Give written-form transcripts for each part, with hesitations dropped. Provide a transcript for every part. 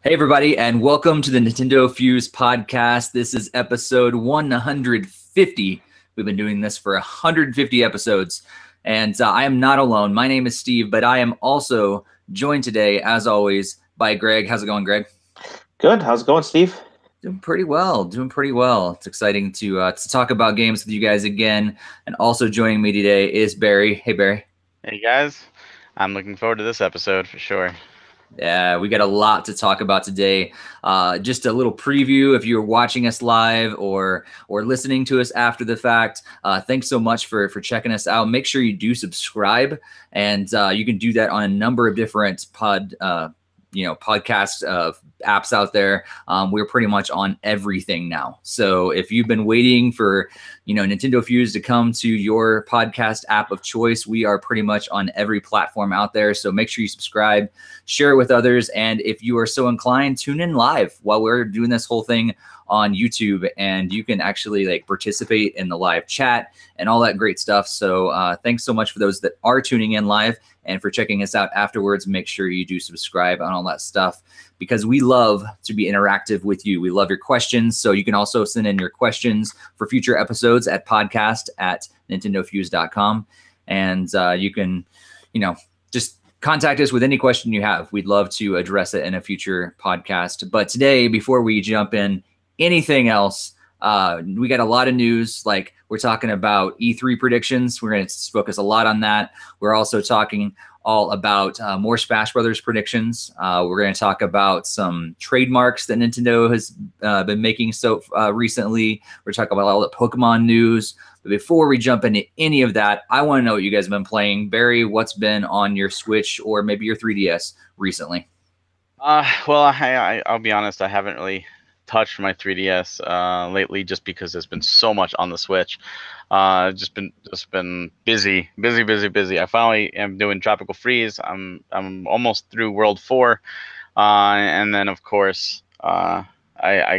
Hey, everybody, and welcome to the NintendoFuse Podcast. This is episode 150. We've been doing this for 150 episodes, and I am not alone. My name is Steve, but I am also joined today, as always, by Greg. How's it going, Greg? Good. How's it going, Steve? Doing pretty well. It's exciting to talk about games with you guys again. And also joining me today is Barry. Hey, Barry. Hey, guys. I'm looking forward to this episode for sure. Yeah, we got a lot to talk about today. Just a little preview if you're watching us live or listening to us after the fact. Thanks so much for checking us out. Make sure you do subscribe, and you can do that on a number of different podcast apps out there. We're pretty much on everything now. So if you've been waiting for NintendoFuse to come to your podcast app of choice, we are pretty much on every platform out there. So make sure you subscribe, share it with others, and if you are so inclined, tune in live while we're doing this whole thing on YouTube, and you can actually participate in the live chat and all that great stuff. So thanks so much for those that are tuning in live, and for checking us out afterwards. Make sure you do subscribe on all that stuff, because we love to be interactive with you. We love your questions. So you can also send in your questions for future episodes at podcast@nintendofuse.com. And you can, just contact us with any question you have. We'd love to address it in a future podcast. But today, before we jump in anything else, we got a lot of news. We're talking about E3 predictions. We're going to focus a lot on that. We're also talking all about more Smash Brothers predictions. We're going to talk about some trademarks that Nintendo has been making recently. We're talking about all the Pokemon news. But before we jump into any of that, I want to know what you guys have been playing. Barry, what's been on your Switch or maybe your 3DS recently? Well, I'll be honest. I haven't really touched my 3DS lately, just because there's been so much on the Switch. Just been busy. I finally am doing Tropical Freeze. I'm almost through World 4, and then of course I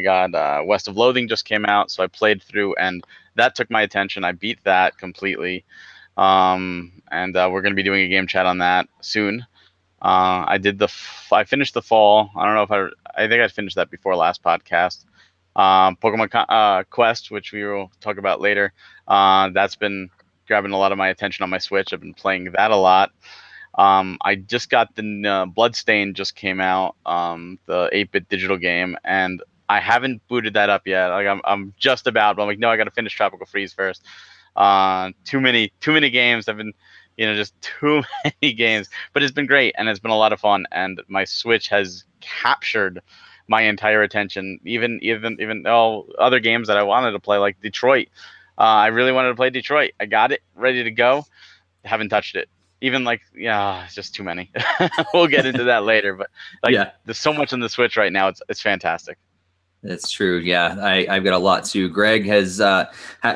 got West of Loathing just came out, so I played through, and that took my attention. I beat that completely, and we're gonna be doing a game chat on that soon. I finished the fall. I don't know if I think I finished that before last podcast. Pokemon Quest, which we will talk about later. That's been grabbing a lot of my attention on my Switch. I've been playing that a lot. I just got the Bloodstain just came out, the 8-bit digital game, and I haven't booted that up yet. I'm just about, but I'm no, I got to finish Tropical Freeze first. Too many games. I've been, just too many games, but it's been great, and it's been a lot of fun, and my Switch has captured my entire attention, even all other games that I wanted to play, like Detroit. I really wanted to play Detroit. I got it ready to go. Haven't touched it. Even it's just too many. We'll get into that later, but there's so much on the Switch right now. It's fantastic. That's true. Yeah, I've got a lot too. Greg has.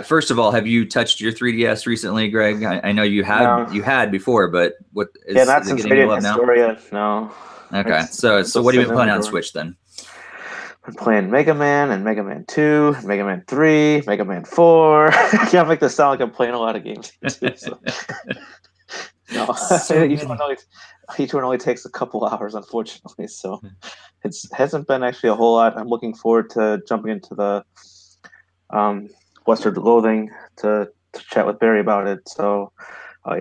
First of all, have you touched your 3DS recently, Greg? I know you had. No. You had before, but what is? Yeah, not is it since getting you Radiant up now? Historia. No. Okay, so what have you been playing on Switch then? I'm playing Mega Man and Mega Man 2, Mega Man 3, Mega Man 4. I can't make this sound like I'm playing a lot of games. So. No, each one only takes a couple hours, unfortunately. So it hasn't been actually a whole lot. I'm looking forward to jumping into the Western Loathing to chat with Barry about it. So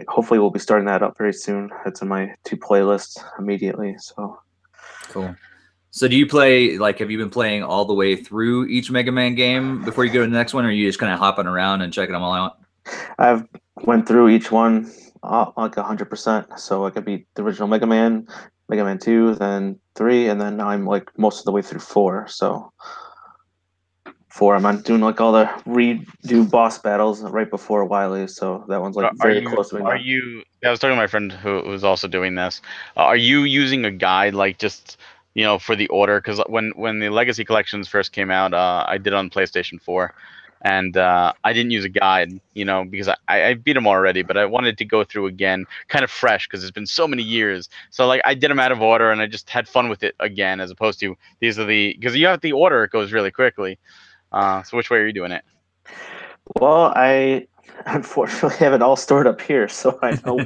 hopefully we'll be starting that up very soon. It's in my 2 playlists immediately. So cool. So do you play, have you been playing all the way through each Mega Man game before you go to the next one, or are you just kind of hopping around and checking them all out? I've went through each one 100%. So I could beat the original Mega Man 2, then 3, and then now I'm most of the way through 4. So 4, I'm doing all the redo boss battles right before Wily. So that one's very close to me. I was talking to my friend who's also doing this. Are you using a guide just for the order? Because when the Legacy Collections first came out, I did it on PlayStation 4. And I didn't use a guide, because I beat them already, but I wanted to go through again, kind of fresh, because it's been so many years. So I did them out of order, and I just had fun with it again, as opposed to because you have the order, it goes really quickly. So which way are you doing it? Well, I Unfortunately, I have it all stored up here, so I know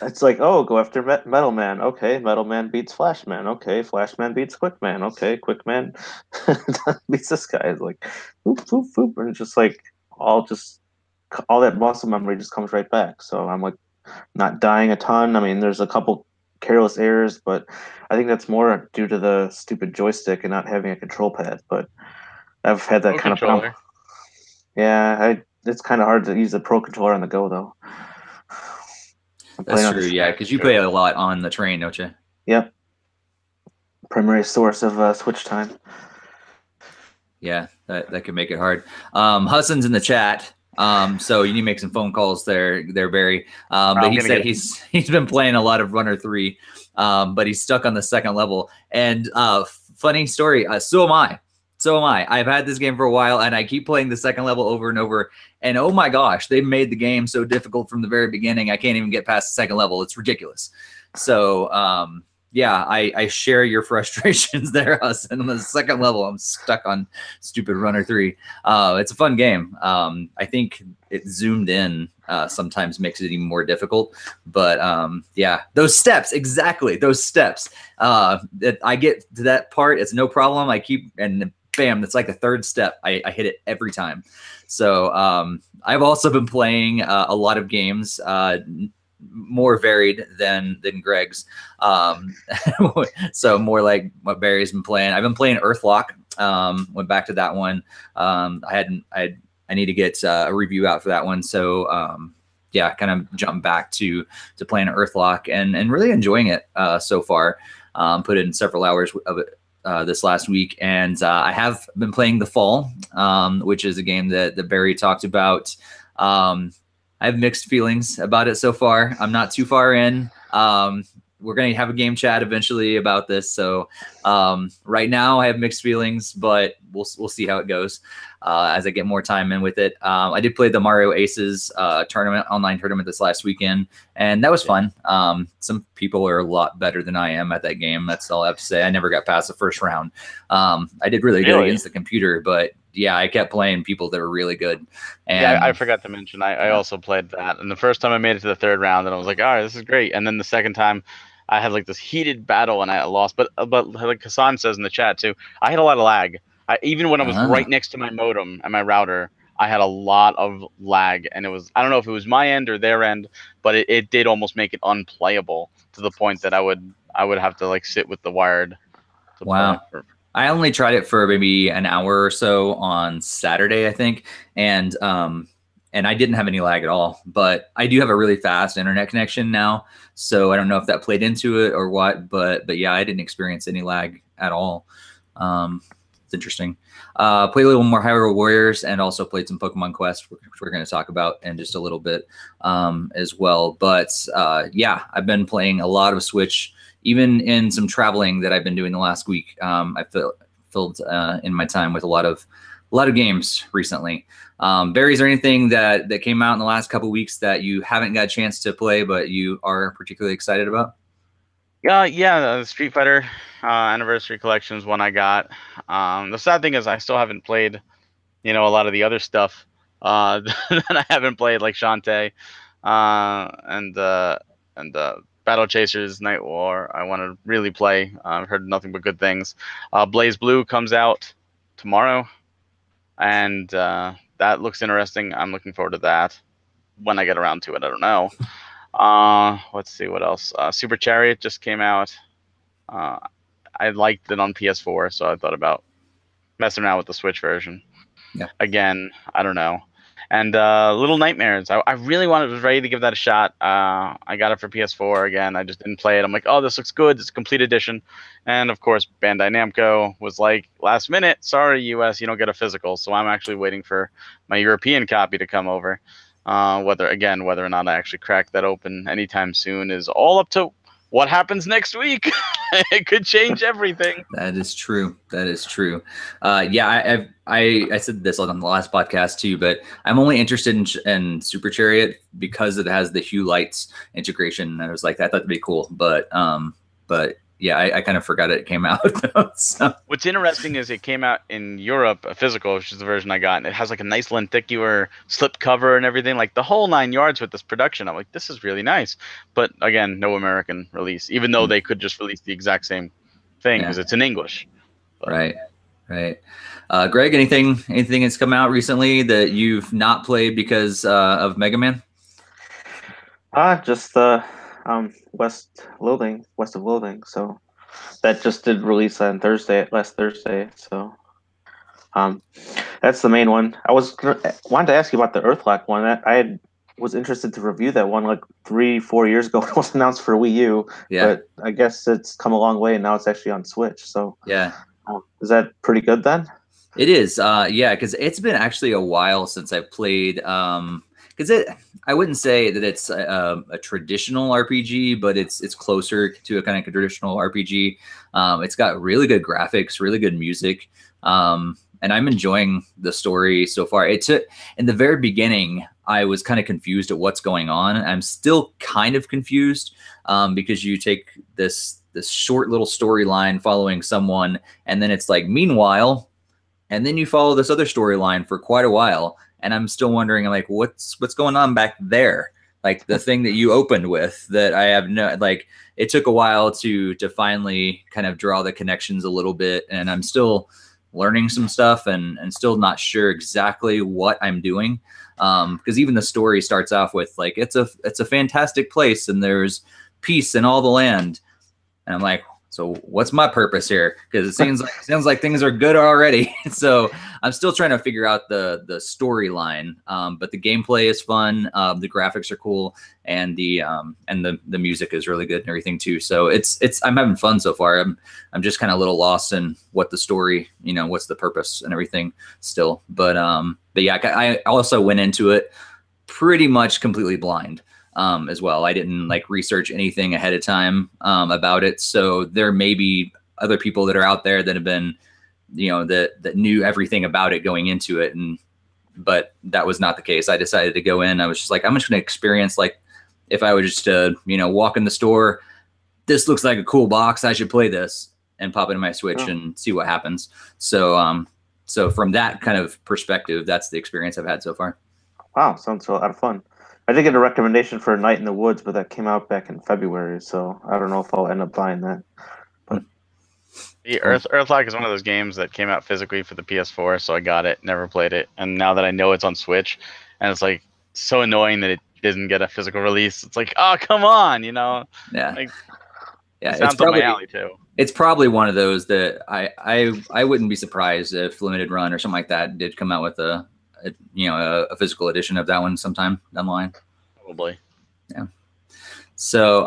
it's like, oh, go after Metal Man. Okay, Metal Man beats Flash Man. Okay, Flash Man beats Quick Man. Okay, Quick Man beats this guy. It's like, boop, boop, boop, and it's just like all that muscle memory just comes right back. So I'm like not dying a ton. I mean, there's a couple careless errors, but I think that's more due to the stupid joystick and not having a control pad. But I've had that kind of problem. Yeah, it's kind of hard to use the Pro Controller on the go, though. That's true, yeah, because you play a lot on the train, don't you? Yep. Primary source of Switch time. Yeah, that could make it hard. Hudson's in the chat, so you need to make some phone calls there, Barry. But he said he's been playing a lot of Runner 3, but he's stuck on the second level. And funny story, so am I. So am I. I've had this game for a while, and I keep playing the second level over and over. And oh my gosh, they made the game so difficult from the very beginning. I can't even get past the second level. It's ridiculous. So yeah, I share your frustrations there, Hudson. On the second level, I'm stuck on stupid Runner 3. It's a fun game. I think it zoomed in sometimes makes it even more difficult. But yeah, those steps, exactly, those steps. That I get to that part, it's no problem. I keep, and bam, that's like the third step. I hit it every time. So I've also been playing a lot of games, more varied than Greg's. So more like what Barry's been playing. I've been playing Earthlock. Went back to that one. I need to get a review out for that one. So yeah, kind of jump back to playing Earthlock and really enjoying it so far. Put in several hours of it this last week, and I have been playing The Fall, which is a game that Barry talked about. I have mixed feelings about it so far. I'm not too far in. We're going to have a game chat eventually about this. So right now I have mixed feelings, but we'll see how it goes as I get more time in with it. I did play the Mario Aces online tournament this last weekend, and that was fun. Some people are a lot better than I am at that game. That's all I have to say. I never got past the first round. I did really good against the computer, but yeah, I kept playing people that were really good. And yeah, I forgot to mention, I also played that. And the first time I made it to the third round, and I was like, all right, this is great. And then the second time, I had like this heated battle, and I lost. But like Hassan says in the chat too, I had a lot of lag. Even when I was right next to my modem and my router, I had a lot of lag. And it was, I don't know if it was my end or their end, but it did almost make it unplayable to the point that I would have to like sit with the wired. Wow. I only tried it for maybe an hour or so on Saturday, I think. And I didn't have any lag at all, but I do have a really fast internet connection now. So I don't know if that played into it or what, but yeah, I didn't experience any lag at all. It's interesting. Played a little more Hyrule Warriors and also played some Pokemon Quest, which we're going to talk about in just a little bit as well. But yeah, I've been playing a lot of Switch, even in some traveling that I've been doing the last week. I filled in my time with a lot of games recently. Barry, is there anything that came out in the last couple of weeks that you haven't got a chance to play, but you are particularly excited about? Yeah, the Street Fighter Anniversary Collection is one I got. The sad thing is I still haven't played, a lot of the other stuff that I haven't played, like Shantae and Battle Chasers Night War. I want to really play. I've heard nothing but good things. Blaze Blue comes out tomorrow, and that looks interesting. I'm looking forward to that. When I get around to it, I don't know. Let's see what else. Super Chariot just came out. I liked it on PS4, so I thought about messing around with the Switch version. Yeah. Again, I don't know. And Little Nightmares. I really was ready to give that a shot. I got it for PS4 again. I just didn't play it. I'm like, oh, this looks good. It's a complete edition. And of course, Bandai Namco was like, last minute, sorry, US, you don't get a physical. So I'm actually waiting for my European copy to come over. Whether or not I actually crack that open anytime soon is all up to what happens next week. It could change everything. That is true. That is true. Yeah, I said this on the last podcast too, but I'm only interested in Super Chariot because it has the Hue Lights integration. And I was like, I thought that'd be cool, but yeah, I kind of forgot it came out. So. What's interesting is it came out in Europe, a physical, which is the version I got, and it has like a nice lenticular slip cover and everything, like the whole 9 yards with this production. I'm like, this is really nice. But again, no American release, even though they could just release the exact same thing because it's in English. But. Right. Greg, anything that's come out recently that you've not played because of Mega Man? Just West of Loathing. So that just did release on last Thursday. So that's the main one. I wanted to ask you about the Earthlock one. Was interested to review that one like 3-4 years ago. It was announced for Wii U, but I guess it's come a long way and now it's actually on Switch. So is that pretty good then? It is, because it's been actually a while since I've played. Because I wouldn't say that it's a traditional RPG, but it's closer to a kind of traditional RPG. It's got really good graphics, really good music, and I'm enjoying the story so far. In the very beginning, I was kind of confused at what's going on. I'm still kind of confused because you take this short little storyline following someone, and then it's like, meanwhile, and then you follow this other storyline for quite a while. And I'm still wondering, I'm like, what's going on back there? Like the thing that you opened with that I have it took a while to finally kind of draw the connections a little bit. And I'm still learning some stuff and still not sure exactly what I'm doing. Because even the story starts off with like, it's a fantastic place and there's peace in all the land. And I'm like, so what's my purpose here? Because it sounds like things are good already. So I'm still trying to figure out the storyline. But the gameplay is fun. The graphics are cool, and the music is really good and everything too. So I'm having fun so far. I'm just kind of a little lost in what the story, what's the purpose and everything still. But yeah, I also went into it pretty much completely blind. As well. I didn't research anything ahead of time about it. So there may be other people that are out there that have been, that knew everything about it going into it. But that was not the case. I decided to go in. I was just like, I'm just going to experience if I would just, walk in the store, this looks like a cool box. I should play this and pop it in my Switch and see what happens. So, so from that kind of perspective, that's the experience I've had so far. Wow. Sounds a lot of fun. I did get a recommendation for A Night in the Woods, but that came out back in February, so I don't know if I'll end up buying that. But Earthlock is one of those games that came out physically for the PS4, so I got it, never played it, and now that I know it's on Switch, and it's so annoying that it didn't get a physical release. It's like, oh, come on, Yeah. It sounds up my alley too. It's probably one of those that I wouldn't be surprised if Limited Run or something like that did come out with a physical edition of that one sometime down the line. Probably. Yeah. So,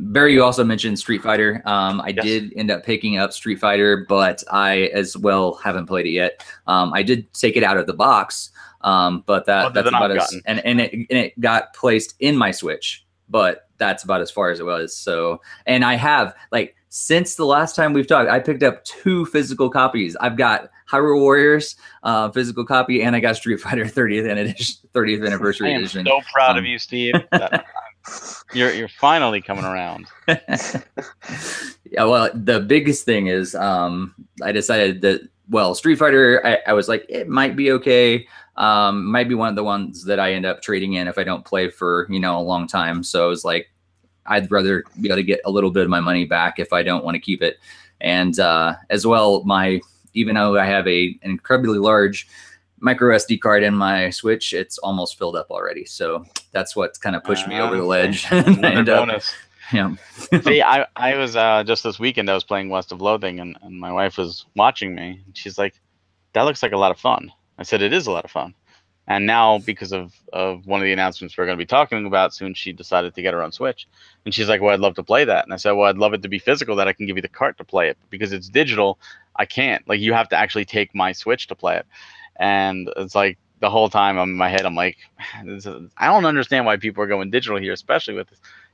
Barry, you also mentioned Street Fighter. I did end up picking up Street Fighter, but I as well haven't played it yet. I did take it out of the box, but that's about and it got placed in my Switch, but that's about as far as it was. So, and I have since the last time we've talked, I picked up 2 physical copies. I've got Hyrule Warriors physical copy, and I got Street Fighter 30th anniversary edition. I'm so proud of you, Steve. You're finally coming around. Yeah, well, the biggest thing is I decided that Street Fighter, I was like, it might be okay. Might be one of the ones that I end up trading in if I don't play for a long time. So I was like, I'd rather be able to get a little bit of my money back if I don't want to keep it. And as well, even though I have an incredibly large micro SD card in my Switch, it's almost filled up already. So that's what kind of pushed me over the ledge. Bonus. Yeah. See, I was just this weekend, I was playing West of Loathing, and my wife was watching me. And she's like, that looks like a lot of fun. I said, it is a lot of fun. And now, because of one of the announcements we're going to be talking about soon, she decided to get her own Switch. And she's like, well, I'd love to play that. And I said, well, I'd love it to be physical, that I can give you the cart to play it. But because it's digital, I can't. You have to actually take my Switch to play it. And it's like the whole time I'm in my head, I'm like, I don't understand why people are going digital here, especially with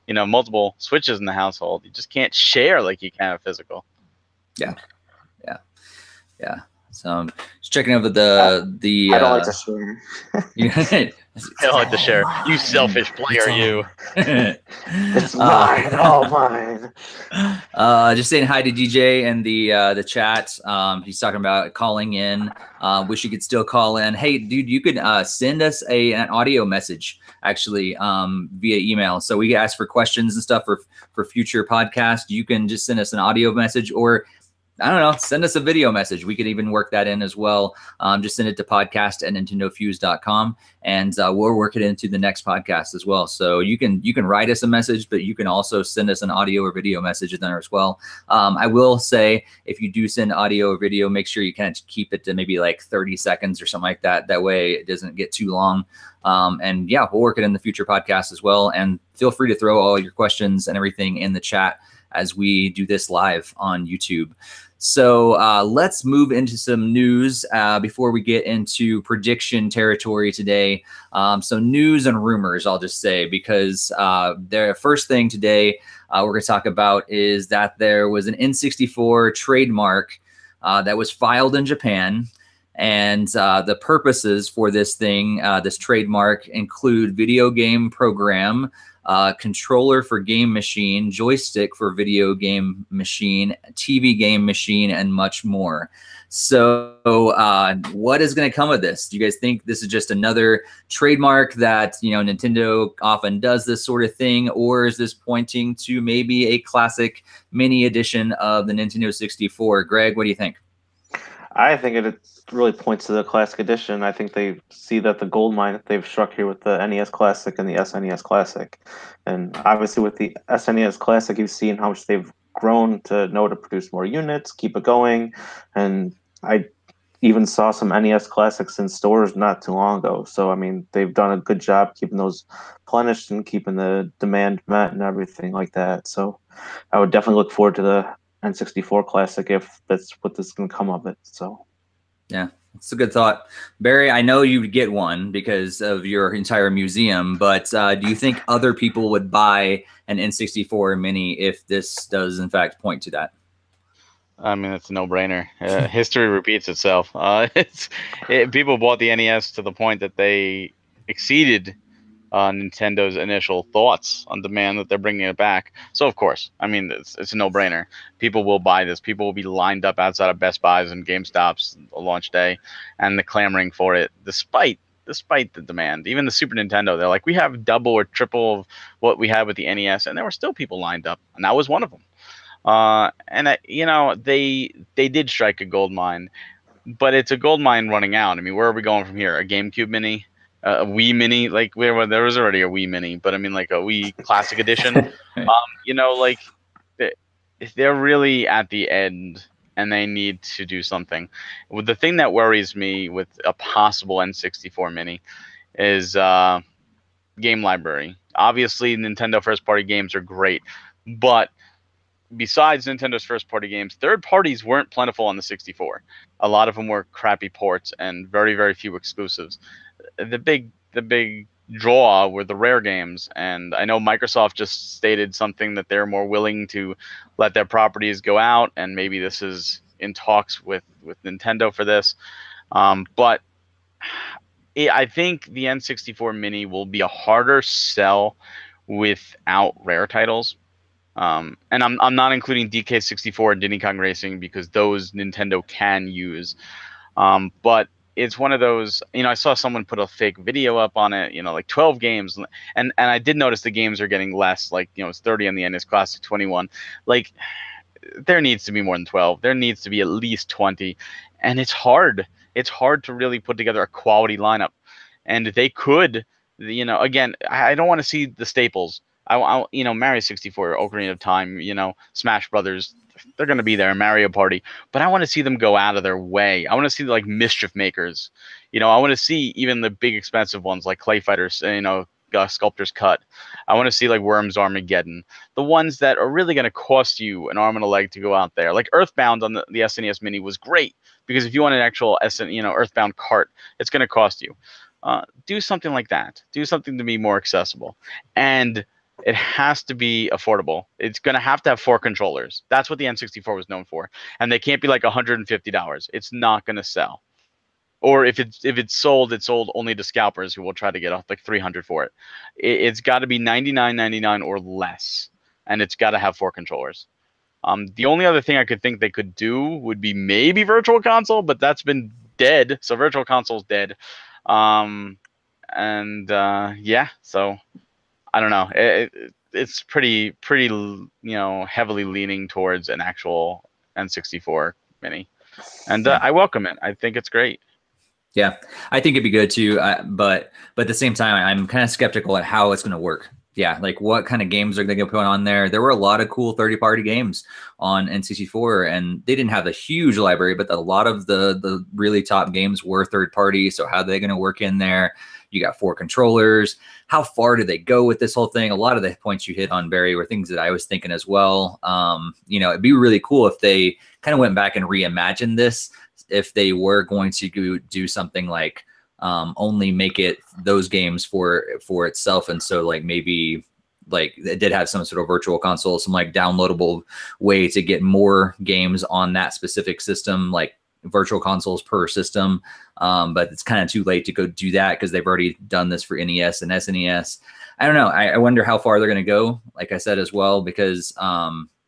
multiple Switches in the household. You just can't share like you can a physical. Yeah. So just checking over the. I don't like to share. I don't like to share. You selfish player, you. It's mine, all mine. Just saying hi to DJ and the chat. He's talking about calling in. Wish you could still call in. Hey, dude, you could send us an audio message actually via email. So we ask for questions and stuff for future podcasts. You can just send us an audio message, or I don't know, send us a video message. We could even work that in as well. Just send it to podcast@nintendofuse.com, and we'll work it into the next podcast as well. So you can write us a message, but you can also send us an audio or video message in there as well. I will say, if you do send audio or video, make sure you kind of keep it to maybe like 30 seconds or something like that. That way it doesn't get too long. And yeah, we'll work it in the future podcast as well. And feel free to throw all your questions and everything in the chat as we do this live on YouTube. So let's move into some news before we get into prediction territory today. So news and rumors, I'll just say, because the first thing today we're going to talk about is that there was an N64 trademark that was filed in Japan. And the purposes for this thing, this trademark, include video game program, controller for game machine, joystick for video game machine, TV game machine, and much more. So what is going to come of this? Do you guys think this is just another trademark that, Nintendo often does this sort of thing, or is this pointing to maybe a classic mini edition of the Nintendo 64? Greg, what do you think? I think it really points to the Classic Edition. I think they see that the gold mine that they've struck here with the NES Classic and the SNES Classic. And obviously with the SNES Classic, you've seen how much they've grown to know to produce more units, keep it going. And I even saw some NES Classics in stores not too long ago. So, I mean, they've done a good job keeping those replenished and keeping the demand met and everything like that. So I would definitely look forward to the N64 Classic if that's what this can come of it. So yeah, it's a good thought. Barry, I know you would get one because of your entire museum, but do you think other people would buy an N64 mini if this does in fact point to that? I mean, it's a no-brainer. History repeats itself. People bought the NES to the point that they exceeded Nintendo's initial thoughts on demand that they're bringing it back. So of course, I mean, it's a no-brainer. People will buy this. People will be lined up outside of Best Buys and GameStops on launch day, and the clamoring for it, despite the demand. Even the Super Nintendo, they're like, we have double or triple of what we had with the NES, and there were still people lined up, and that was one of them. They did strike a gold mine, but it's a gold mine running out. I mean, where are we going from here? A GameCube Mini? A Wii Mini, like there was already a Wii Mini, but I mean like a Wii Classic Edition. They're really at the end, and they need to do something. The thing that worries me with a possible N64 Mini is game library. Obviously, Nintendo first-party games are great, but besides Nintendo's first-party games, third parties weren't plentiful on the 64. A lot of them were crappy ports and very, very few exclusives. The big draw were the rare games, and I know Microsoft just stated something that they're more willing to let their properties go out, and maybe this is in talks with Nintendo for this. But I think the N64 Mini will be a harder sell without rare titles. And I'm not including DK64 and Diddy Kong Racing because those Nintendo can use. But it's one of those, I saw someone put a fake video up on it, like 12 games. And I did notice the games are getting less, like, it's 30 on the NES Classic, 21. Like, there needs to be more than 12. There needs to be at least 20. And it's hard. It's hard to really put together a quality lineup. And they could, again, I don't want to see the staples. Mario 64, Ocarina of Time, Smash Brothers, they're going to be there, Mario Party. But I want to see them go out of their way. I want to see like Mischief Makers. I want to see even the big expensive ones like Clay Fighters, Sculptor's Cut. I want to see like Worms Armageddon. The ones that are really going to cost you an arm and a leg to go out there. Like Earthbound on the SNES Mini was great because if you want an actual Earthbound cart, it's going to cost you. Do something like that. Do something to be more accessible. And it has to be affordable. It's going to have 4 controllers. That's what the N64 was known for. And they can't be like $150. It's not going to sell. Or if it's sold only to scalpers who will try to get off like $300 for it. It's got to be $99.99 or less, and it's got to have 4 controllers. The only other thing I could think they could do would be maybe Virtual Console, but that's been dead. So Virtual Console's dead. Yeah, so I don't know. It's pretty heavily leaning towards an actual N64 mini, and I welcome it. I think it's great. Yeah, I think it'd be good too. But at the same time, I'm kind of skeptical at how it's going to work. Yeah, like what kind of games are they going to put on there? There were a lot of cool 30-party games on N64, and they didn't have a huge library, but a lot of the really top games were third-party. So how are they going to work in there? You got 4 controllers. How far do they go with this whole thing? A lot of the points you hit on, Barry, were things that I was thinking as well. It'd be really cool if they kind of went back and reimagined this. If they were going to do something like only make it those games for itself, and so like maybe like it did have some sort of virtual console, some like downloadable way to get more games on that specific system, like virtual consoles per system. But it's kind of too late to go do that because they've already done this for NES and SNES. I don't know. I wonder how far they're going to go, like I said as well, because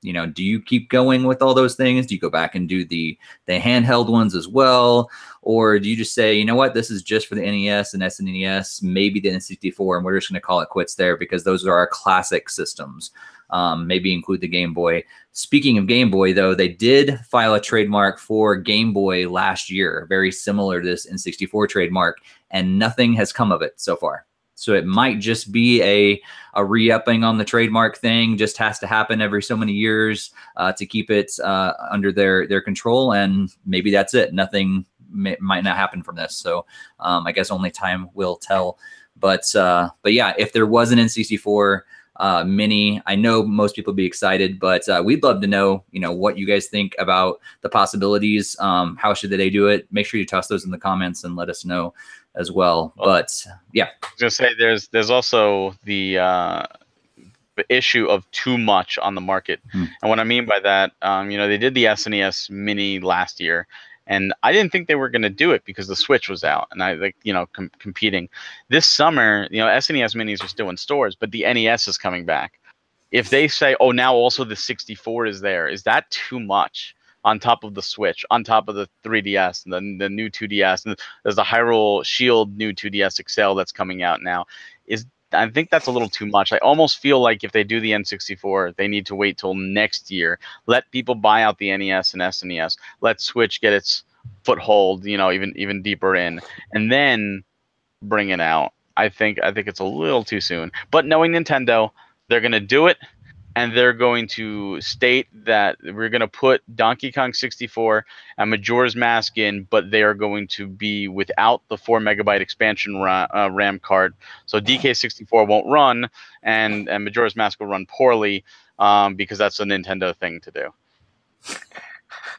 do you keep going with all those things? Do you go back and do the handheld ones as well? Or do you just say, you know what, this is just for the NES and SNES, maybe the N64, and we're just going to call it quits there because those are our classic systems. Maybe include the Game Boy. Speaking of Game Boy, though, they did file a trademark for Game Boy last year, very similar to this N64 trademark, and nothing has come of it so far. So it might just be a re-upping on the trademark thing, just has to happen every so many years to keep it under their control. And maybe that's it. Nothing might not happen from this. So I guess only time will tell. But yeah, if there was an N64 mini, I know most people would be excited, but we'd love to know, what you guys think about the possibilities. How should they do it? Make sure you toss those in the comments and let us know as well. But yeah, I was gonna say there's also the issue of too much on the market, and what I mean by that, they did the SNES Mini last year, and I didn't think they were gonna do it because the Switch was out, and I competing this summer. SNES Minis are still in stores, but the NES is coming back. If they say, oh, now also the 64 is there, is that too much? On top of the Switch, on top of the 3DS, and the new 2DS, and there's the Hyrule Shield new 2DS XL that's coming out now. I think that's a little too much. I almost feel like if they do the N64, they need to wait till next year. Let people buy out the NES and SNES. Let Switch get its foothold, even deeper in, and then bring it out. I think it's a little too soon. But knowing Nintendo, they're gonna do it. And they're going to state that we're going to put Donkey Kong 64 and Majora's Mask in, but they are going to be without the 4 megabyte expansion RAM card. So DK64 won't run, and Majora's Mask will run poorly because that's a Nintendo thing to do.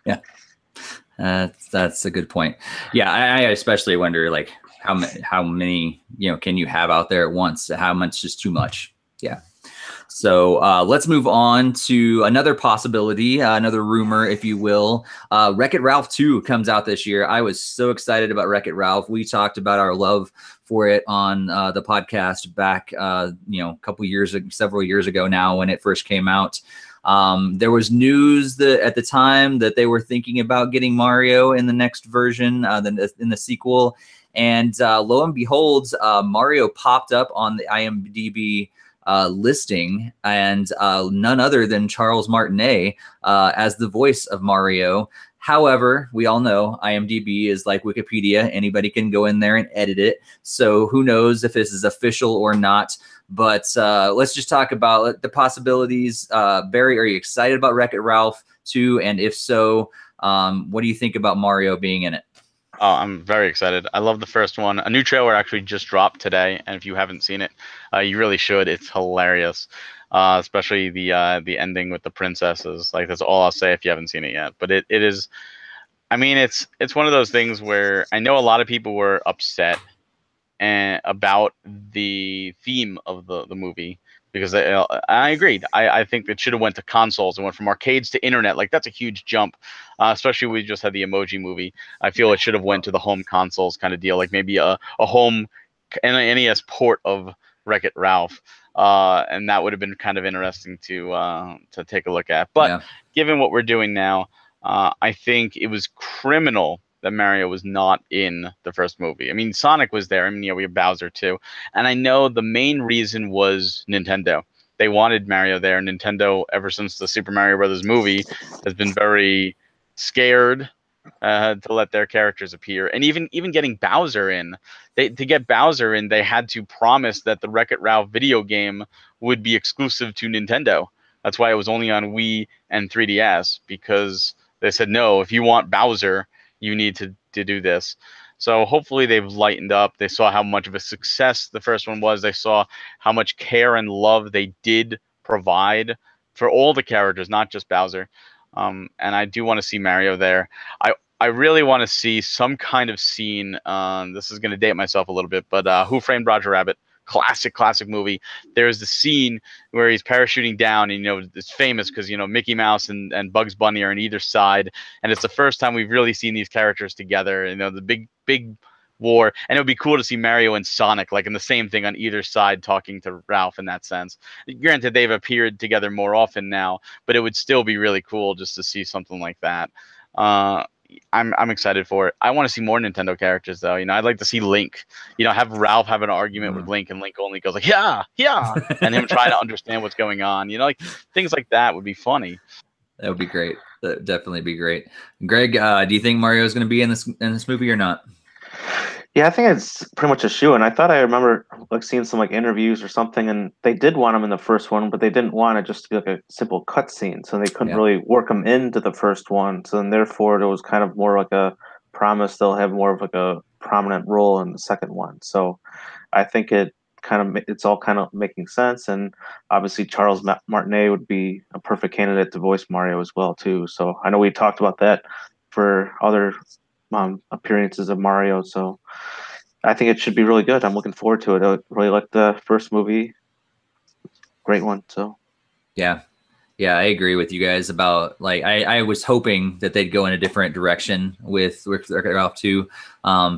Yeah, that's a good point. Yeah, I especially wonder like how many can you have out there at once? How much is too much? Yeah. So let's move on to another possibility, another rumor, if you will. Wreck-It Ralph 2 comes out this year. I was so excited about Wreck-It Ralph. We talked about our love for it on the podcast back, several years ago now when it first came out. There was news that at the time that they were thinking about getting Mario in the next version, in the sequel. And lo and behold, Mario popped up on the IMDb listing, and none other than Charles Martinet as the voice of Mario. However, we all know IMDb is like Wikipedia. Anybody can go in there and edit it. So who knows if this is official or not. But let's just talk about the possibilities. Barry, are you excited about Wreck-It Ralph 2? And if so, what do you think about Mario being in it? Oh, I'm very excited. I love the first one. A new trailer actually just dropped today, and if you haven't seen it, you really should. It's hilarious, especially the ending with the princesses. Like, that's all I'll say if you haven't seen it yet. But it is, I mean, it's one of those things where I know a lot of people were upset about the theme of the movie, because I agreed. I think it should have went to consoles and went from arcades to internet. Like that's a huge jump, especially we just had the Emoji Movie. I feel it should have went to the home consoles kind of deal, like maybe a home NES port of Wreck-It Ralph, and that would have been kind of interesting to take a look at. But given what we're doing now, I think it was criminal that Mario was not in the first movie. I mean, Sonic was there. I mean, we have Bowser too. And I know the main reason was Nintendo. They wanted Mario there. Nintendo, ever since the Super Mario Brothers movie, has been very scared to let their characters appear. And even getting Bowser in, to get Bowser in, they had to promise that the Wreck-It Ralph video game would be exclusive to Nintendo. That's why it was only on Wii and 3DS, because they said, no, if you want Bowser, you need to do this. So hopefully they've lightened up. They saw how much of a success the first one was. They saw how much care and love they did provide for all the characters, not just Bowser. And I do want to see Mario there. I really want to see some kind of scene. This is going to date myself a little bit, but Who Framed Roger Rabbit? Classic movie. There's the scene where he's parachuting down, and it's famous because Mickey Mouse and Bugs Bunny are on either side, and it's the first time we've really seen these characters together. The big war, and it would be cool to see Mario and Sonic like in the same thing on either side talking to Ralph in that sense. Granted, they've appeared together more often now, but it would still be really cool just to see something like that. I'm excited for it. I want to see more Nintendo characters though. I'd like to see Link. Have Ralph have an argument with Link, and Link only goes like, yeah, and him trying to understand what's going on. Like things like that would be funny. That would be great. That would definitely be great. Greg, do you think Mario is going to be in this movie or not? Yeah, I think it's pretty much a shoe. And I thought I remember seeing some interviews or something, and they did want him in the first one, but they didn't want it just to be like a simple cutscene, so they couldn't really work him into the first one. So then, therefore, it was kind of more like a promise they'll have more of a prominent role in the second one. So I think it's all kind of making sense, and obviously Charles Martinet would be a perfect candidate to voice Mario as well too. So I know we talked about that for other appearances of Mario, so I think it should be really good. I'm looking forward to it. I really like the first movie. Great one. So yeah, I agree with you guys about I was hoping that they'd go in a different direction with Wreck-It Ralph 2.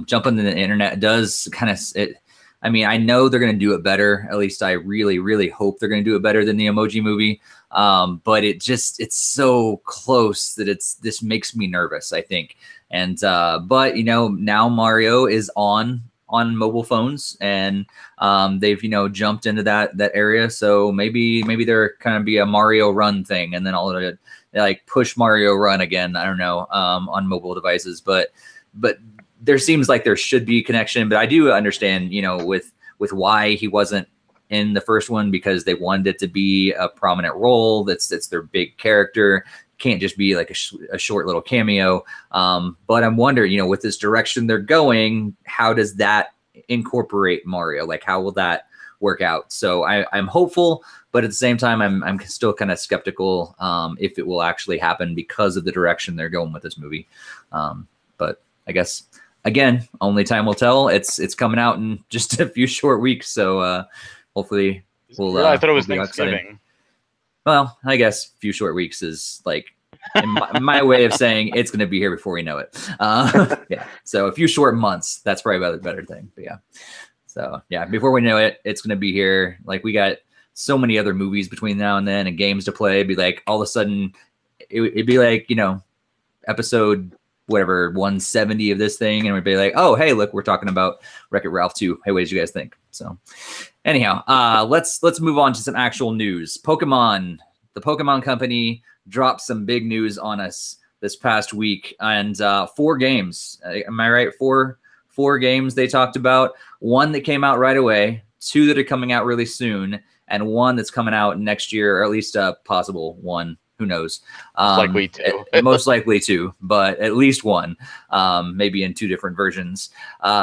Jumping to the internet does kind of it. I mean, I know they're going to do it better. At least I really, really hope they're going to do it better than the Emoji Movie. But it's so close that this makes me nervous, I think. And but now Mario is on mobile phones, and they've jumped into that area. So maybe there kind of be a Mario Run thing, and then all of it push Mario Run again. I don't know, on mobile devices, but there seems like there should be a connection. But I do understand, with why he wasn't in the first one, because they wanted it to be a prominent role. That's their big character. Can't just be like a short little cameo. But I'm wondering, with this direction they're going, how does that incorporate Mario? How will that work out? So I'm hopeful, but at the same time, I'm still kind of skeptical if it will actually happen because of the direction they're going with this movie. But I guess, again, only time will tell. It's coming out in just a few short weeks, so hopefully we'll. I thought it was Thanksgiving. Well, I guess a few short weeks is in my way of saying it's going to be here before we know it. Yeah. So a few short months, that's probably about a better thing. But yeah. So yeah, before we know it, it's going to be here. We got so many other movies between now and then, and games to play. It'd be all of a sudden, it'd be episode whatever 170 of this thing, and we'd be oh, hey, look, we're talking about Wreck-It Ralph 2. Hey, what did you guys think? So anyhow, let's move on to some actual news. The Pokemon Company dropped some big news on us this past week, and 4 games. Am I right? Four games they talked about. One that came out right away, 2 that are coming out really soon, and 1 that's coming out next year, or at least a possible 1. Who knows? Likely 2. Most likely 2, but at least 1, maybe in 2 different versions.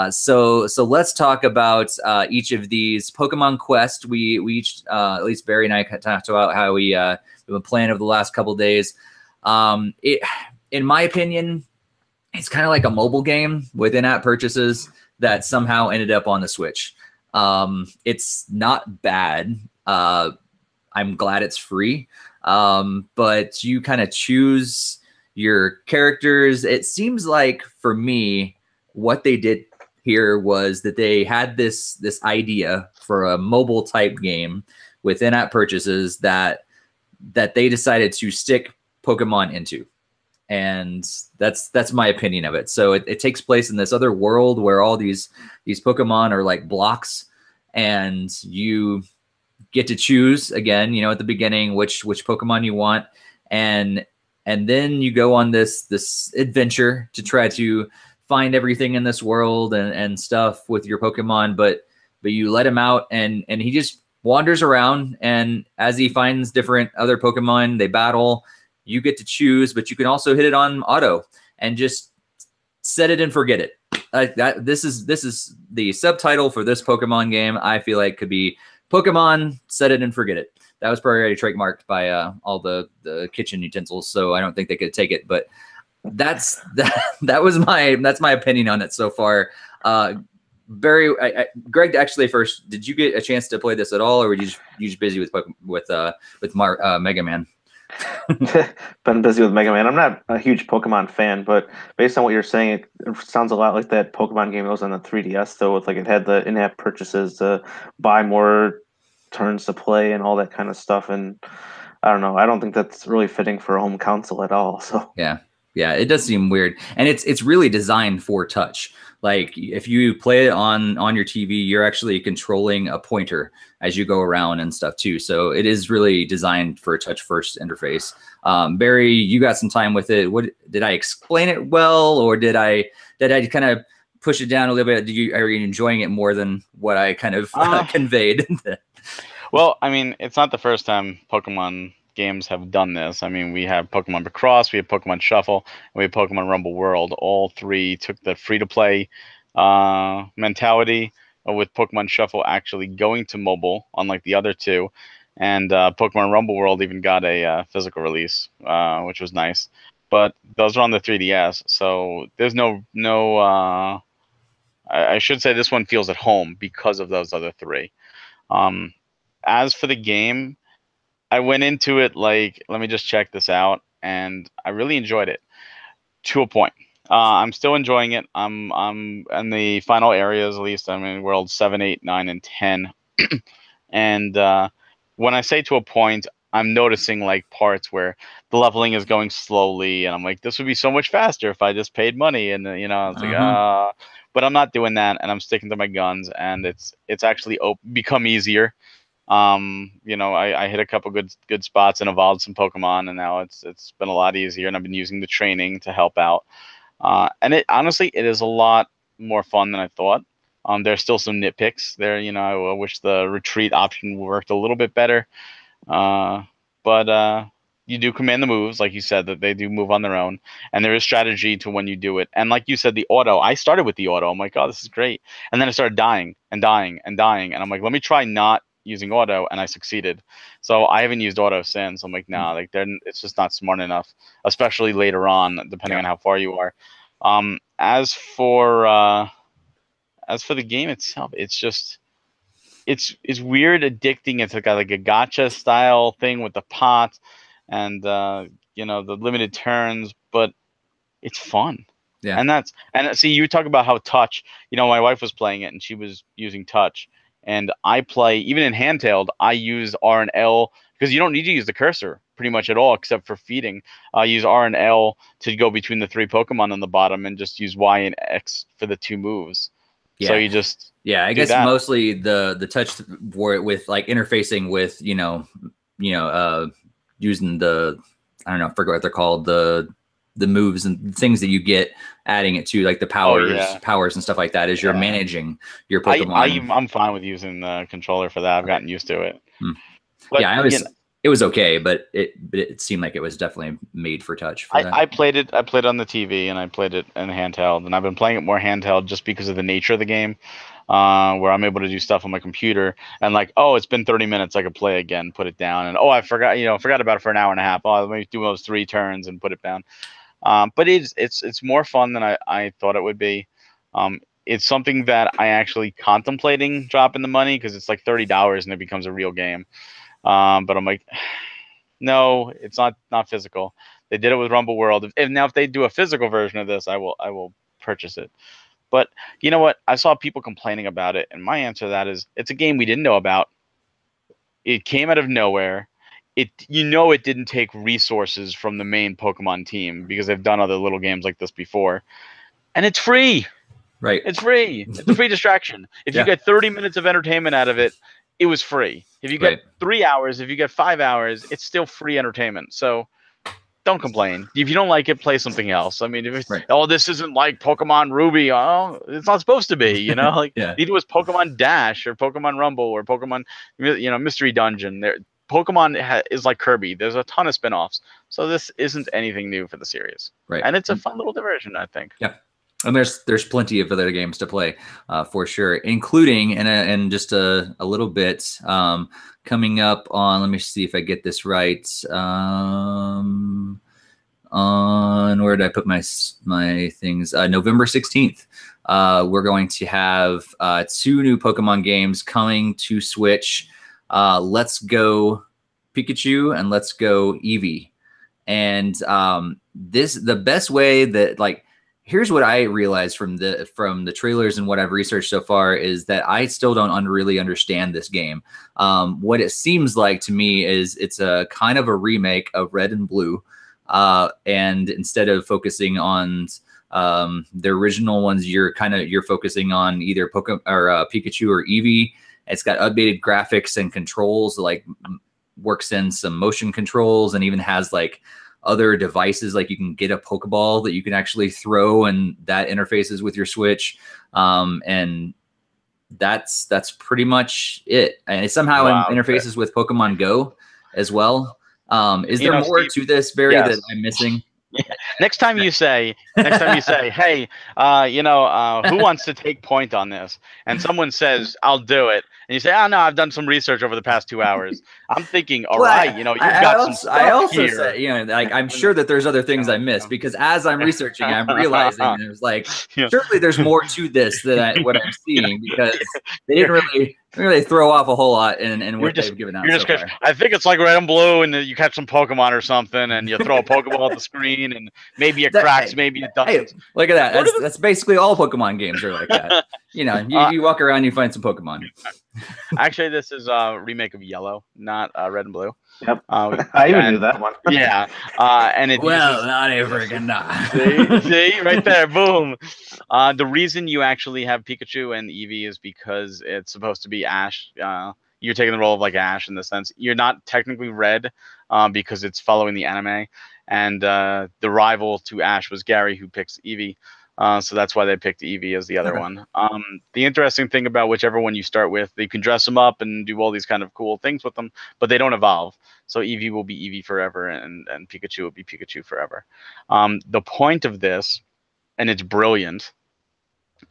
So let's talk about each of these. Pokemon Quest, we each, at least Barry and I talked about how we've been playing over the last couple of days. In my opinion, it's kind of like a mobile game with in-app purchases that somehow ended up on the Switch. It's not bad. I'm glad it's free. But you kind of choose your characters. It seems like for me, what they did here was that they had this idea for a mobile type game with in-app purchases that they decided to stick Pokemon into. And that's my opinion of it. So it takes place in this other world where all these Pokemon are like blocks, and you get to choose again, at the beginning, which Pokemon you want. And then you go on this adventure to try to find everything in this world and stuff with your Pokemon. But you let him out, and he just wanders around. And as he finds different other Pokemon, they battle. You get to choose, but you can also hit it on auto and just set it and forget it. This is the subtitle for this Pokemon game. I feel like could be Pokemon Set It and Forget It. That was probably already trademarked by all the kitchen utensils, so I don't think they could take it. But that's my opinion on it so far. Barry, Greg, actually, first, did you get a chance to play this at all, or were you just busy with Mega Man? Been busy with Mega Man. I'm not a huge Pokemon fan, but based on what you're saying, it sounds a lot like that Pokemon game that was on the 3DS, though, with like it had the in-app purchases to buy more turns to play and all that kind of stuff. And I don't know. I don't think that's really fitting for a home console at all. So yeah, it does seem weird, and it's really designed for touch. Like if you play it on your TV, you're actually controlling a pointer as you go around and stuff too. So it is really designed for a touch first interface. Barry, you got some time with it. What did I explain it well, or did I kind of push it down a little bit? Are you enjoying it more than what I kind of conveyed? Well, I mean, it's not the first time Pokemon games have done this. I mean, we have Pokemon Picross, we have Pokemon Shuffle, and we have Pokemon Rumble World. All three took the free-to-play mentality, with Pokemon Shuffle actually going to mobile, unlike the other two. And Pokemon Rumble World even got a physical release, which was nice. But those are on the 3DS, so there's no. I should say this one feels at home because of those other three. As for the game, I went into it like, let me just check this out, and I really enjoyed it to a point. I'm still enjoying it. I'm in the final areas, at least. I'm in World 7, 8, 9, and 10. And when I say to a point, I'm noticing like parts where the leveling is going slowly, and I'm like, this would be so much faster if I just paid money. And I was like, but I'm not doing that, and I'm sticking to my guns, and it's actually become easier. I hit a couple good spots and evolved some Pokemon, and now it's been a lot easier, and I've been using the training to help out. And it honestly, it is a lot more fun than I thought. There's still some nitpicks there. I wish the retreat option worked a little bit better. But you do command the moves, like you said, that they do move on their own, and there is strategy to when you do it. And like you said, the auto, I started with the auto. I'm like, oh, this is great. And then I started dying and dying and dying. And I'm like, let me try not using auto, and I succeeded. So I haven't used auto since. I'm like, nah, like it's just not smart enough, especially later on, depending on how far you are. As for the game itself, it's just it's weird, addicting. It's like a gacha style thing with the pot and the limited turns, but it's fun. Yeah. And see, you talk about how touch, my wife was playing it and she was using touch, and I play, even in handheld, I use R and L, because you don't need to use the cursor pretty much at all except for feeding. I use R and L to go between the three Pokemon on the bottom, and just use Y and X for the two moves. Yeah. So you just I guess that. Mostly the touch with like interfacing with using the, I don't know, I forget what they're called, the moves and things that you get, adding it to like the powers and stuff like that, as you're managing your Pokemon. I'm fine with using the controller for that. I've gotten used to it. But, it was okay, but it seemed like it was definitely made for touch. I played it on the TV, and I played it in handheld, and I've been playing it more handheld just because of the nature of the game, where I'm able to do stuff on my computer, and like, oh, it's been 30 minutes, I could play again, put it down, and I forgot about it for an hour and a half. Oh, let me do those 3 turns and put it down. But it's more fun than I thought it would be. it's something that I actually contemplating dropping the money because it's like $30 and it becomes a real game. But I'm like, no, it's not physical. They did it with Rumble World. If they do a physical version of this, I will purchase it. But you know what? I saw people complaining about it, and my answer to that is it's a game we didn't know about. It came out of nowhere. It didn't take resources from the main Pokemon team because they've done other little games like this before. And it's free. Right. It's free. It's a free distraction. If you get 30 minutes of entertainment out of it, it was free. If you get 3 hours, if you get 5 hours, it's still free entertainment. So don't complain. If you don't like it, play something else. I mean, if it's, this isn't like Pokemon Ruby. Oh, it's not supposed to be, Like either was Pokemon Dash or Pokemon Rumble or Pokemon, Mystery Dungeon. Pokemon is like Kirby. There's a ton of spin-offs. So this isn't anything new for the series. Right. And it's a fun little diversion, I think. Yeah. And there's plenty of other games to play for sure, including in just a little bit coming up on, let me see if I get this right, on where did I put my things, November 16th. We're going to have 2 new Pokemon games coming to Switch. Let's Go Pikachu and Let's Go Eevee. And the best way that, here's what I realized from the trailers and what I've researched so far is that I still don't really understand this game. What it seems like to me is it's a kind of a remake of Red and Blue. And instead of focusing on the original ones, you're focusing on either Pikachu or Eevee. It's got updated graphics and controls, works in some motion controls, and even has other devices, you can get a Pokeball that you can actually throw, and that interfaces with your Switch. And that's pretty much it. And it somehow interfaces with Pokemon Go as well. Is there more to this, Barry, that I'm missing? Yeah. Next time you say, hey, who wants to take point on this? And someone says, I'll do it. And you say, oh, no, I've done some research over the past 2 hours. I'm thinking, all right, you've got some stuff I also here. say, I'm sure that there's other things I missed, because as I'm researching, I'm realizing there's surely there's more to this than what I'm seeing, because they didn't really throw off a whole lot in what they've given out so far. I think it's like Red and Blue, and you catch some Pokemon or something, and you throw a Pokeball at the screen, and maybe it cracks, maybe it doesn't. Hey, look at that. That's basically all Pokemon games are like that. You walk around, you find some Pokemon. Actually, this is a remake of Yellow, not Red and Blue. Yep. I even knew that one. Yeah. And it not ever gonna. see, right there, boom. The reason you actually have Pikachu and Eevee is because it's supposed to be Ash. You're taking the role of Ash in the sense. You're not technically Red because it's following the anime. And the rival to Ash was Gary, who picks Eevee. So that's why they picked Eevee as the other one. The interesting thing about whichever one you start with, you can dress them up and do all these kind of cool things with them, but they don't evolve. So Eevee will be Eevee forever, and Pikachu will be Pikachu forever. The point of this, and it's brilliant,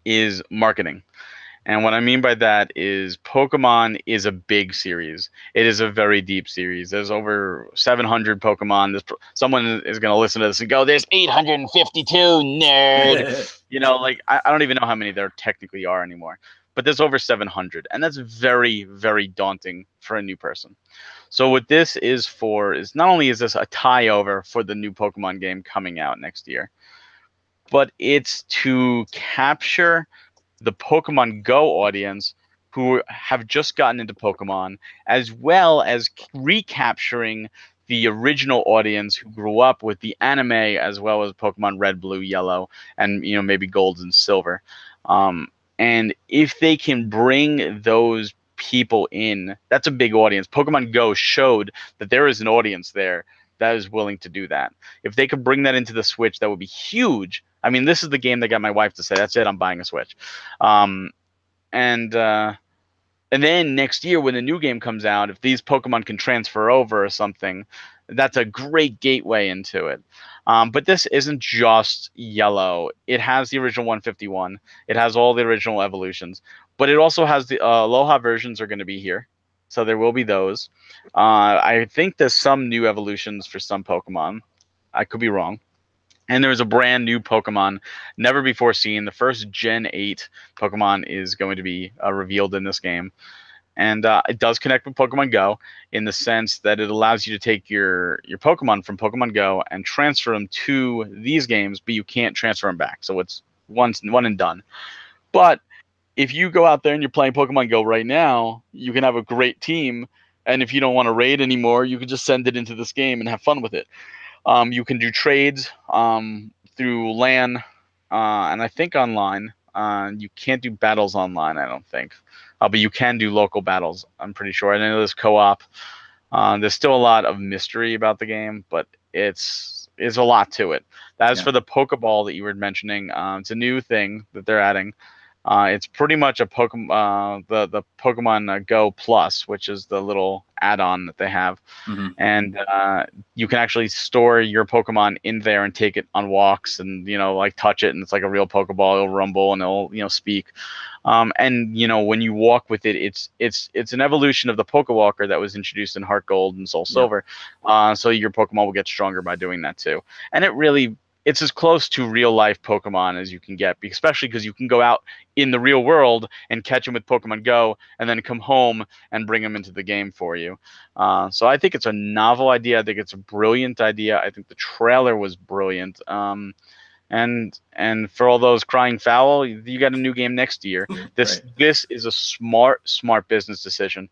is marketing. And what I mean by that is Pokemon is a big series. It is a very deep series. There's over 700 Pokemon. Someone is going to listen to this and go, there's 852, nerd. I don't even know how many there technically are anymore. But there's over 700. And that's very, very daunting for a new person. So what this is for is not only is this a tie-over for the new Pokemon game coming out next year, but it's to capture the Pokemon Go audience who have just gotten into Pokemon, as well as recapturing the original audience who grew up with the anime, as well as Pokemon Red, Blue, Yellow, and maybe Gold and Silver. And if they can bring those people in, that's a big audience. Pokemon Go showed that there is an audience there that is willing to do that. If they could bring that into the Switch, that would be huge. I mean, this is the game that got my wife to say, that's it, I'm buying a Switch. And then next year when the new game comes out, if these Pokemon can transfer over or something, that's a great gateway into it. But this isn't just Yellow. It has the original 151. It has all the original evolutions. But it also has the Aloha versions are going to be here. So there will be those. I think there's some new evolutions for some Pokemon. I could be wrong. And there's a brand new Pokemon, never before seen. The first Gen 8 Pokemon is going to be revealed in this game. And it does connect with Pokemon Go in the sense that it allows you to take your Pokemon from Pokemon Go and transfer them to these games, but you can't transfer them back. So it's one and done. But if you go out there and you're playing Pokemon Go right now, you can have a great team. And if you don't want to raid anymore, you can just send it into this game and have fun with it. You can do trades through LAN and I think online. You can't do battles online, I don't think. But you can do local battles, I'm pretty sure. I know there's co-op. There's still a lot of mystery about the game, but it's a lot to it. As for the Pokeball that you were mentioning, it's a new thing that they're adding. It's pretty much a Pokemon, the Pokemon Go Plus, which is the little add-on that they have, and you can actually store your Pokemon in there and take it on walks, and like touch it, and it's like a real Pokeball. It'll rumble and it'll speak, and when you walk with it, it's an evolution of the Pokewalker that was introduced in Heart Gold and Soul Silver, so your Pokemon will get stronger by doing that too, and it's as close to real life Pokemon as you can get, especially because you can go out in the real world and catch them with Pokemon Go and then come home and bring them into the game for you. So I think it's a novel idea. I think it's a brilliant idea. I think the trailer was brilliant. And for all those crying foul, you got a new game next year. This is a smart business decision.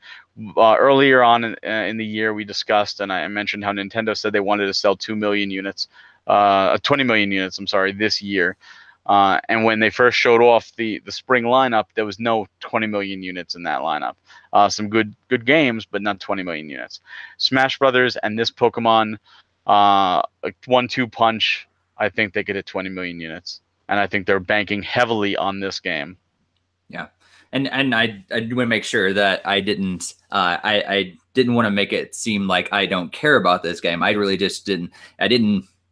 Earlier on in the year, we discussed, and I mentioned how Nintendo said they wanted to sell 2 million units. 20 million units, I'm sorry, this year. And when they first showed off the spring lineup, there was no 20 million units in that lineup. Some good games, but not 20 million units. Smash Brothers and this Pokemon 1-2 punch, I think they could hit 20 million units. And I think they're banking heavily on this game. Yeah. And I want to make sure that I didn't want to make it seem like I don't care about this game. I really just didn't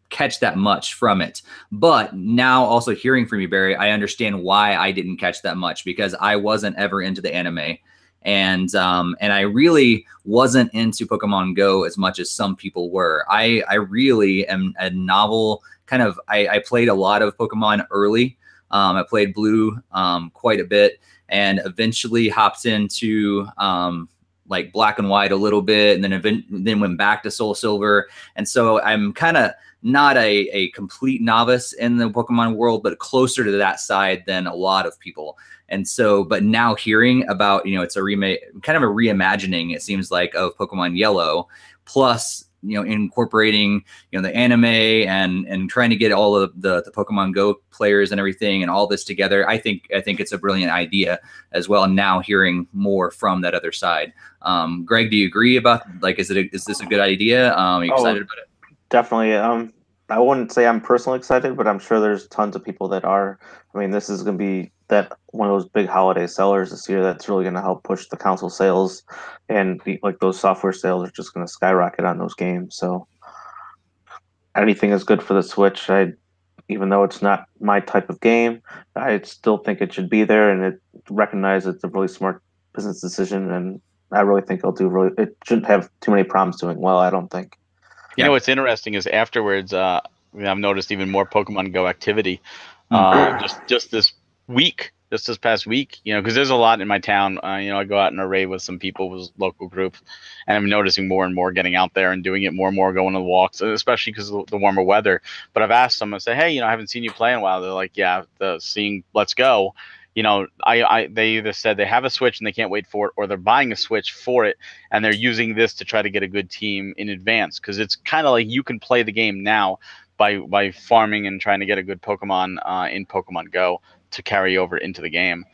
catch that much from it. But now also hearing from you, Barry, I understand why I didn't catch that much, because I wasn't ever into the anime. And I really wasn't into Pokemon Go as much as some people were. I really am a novel kind of, I played a lot of Pokemon early. I played Blue quite a bit, and eventually hopped into like Black and White a little bit, and then went back to Soul Silver. And so I'm kind of not a complete novice in the Pokemon world, but closer to that side than a lot of people. And so, but now hearing about, it's a remake, kind of a reimagining, it seems like, of Pokemon Yellow, plus, incorporating, the anime and trying to get all of the Pokemon Go players and everything and all this together. I think it's a brilliant idea as well. And now hearing more from that other side. Greg, do you agree about, like, is this a good idea? Are you excited about it? Definitely. I wouldn't say I'm personally excited, but I'm sure there's tons of people that are. I mean, this is going to be one of those big holiday sellers this year that's really going to help push the console sales, and those software sales are just going to skyrocket on those games. So anything is good for the Switch. Even though it's not my type of game, I still think it should be there, and recognize it's a really smart business decision, and I really think it shouldn't have too many problems doing well, I don't think. You know what's interesting is afterwards, I've noticed even more Pokemon Go activity. Just this past week, because there's a lot in my town. I go out and array with some people, with local group, and I'm noticing more and more getting out there and doing it more and more, going on walks, especially because of the warmer weather. But I've asked them, I say, hey, I haven't seen you play in a while. They're like, yeah, Let's Go. They either said they have a Switch and they can't wait for it, or they're buying a Switch for it and they're using this to try to get a good team in advance. Because it's kind of like you can play the game now by farming and trying to get a good Pokemon in Pokemon Go to carry over into the game,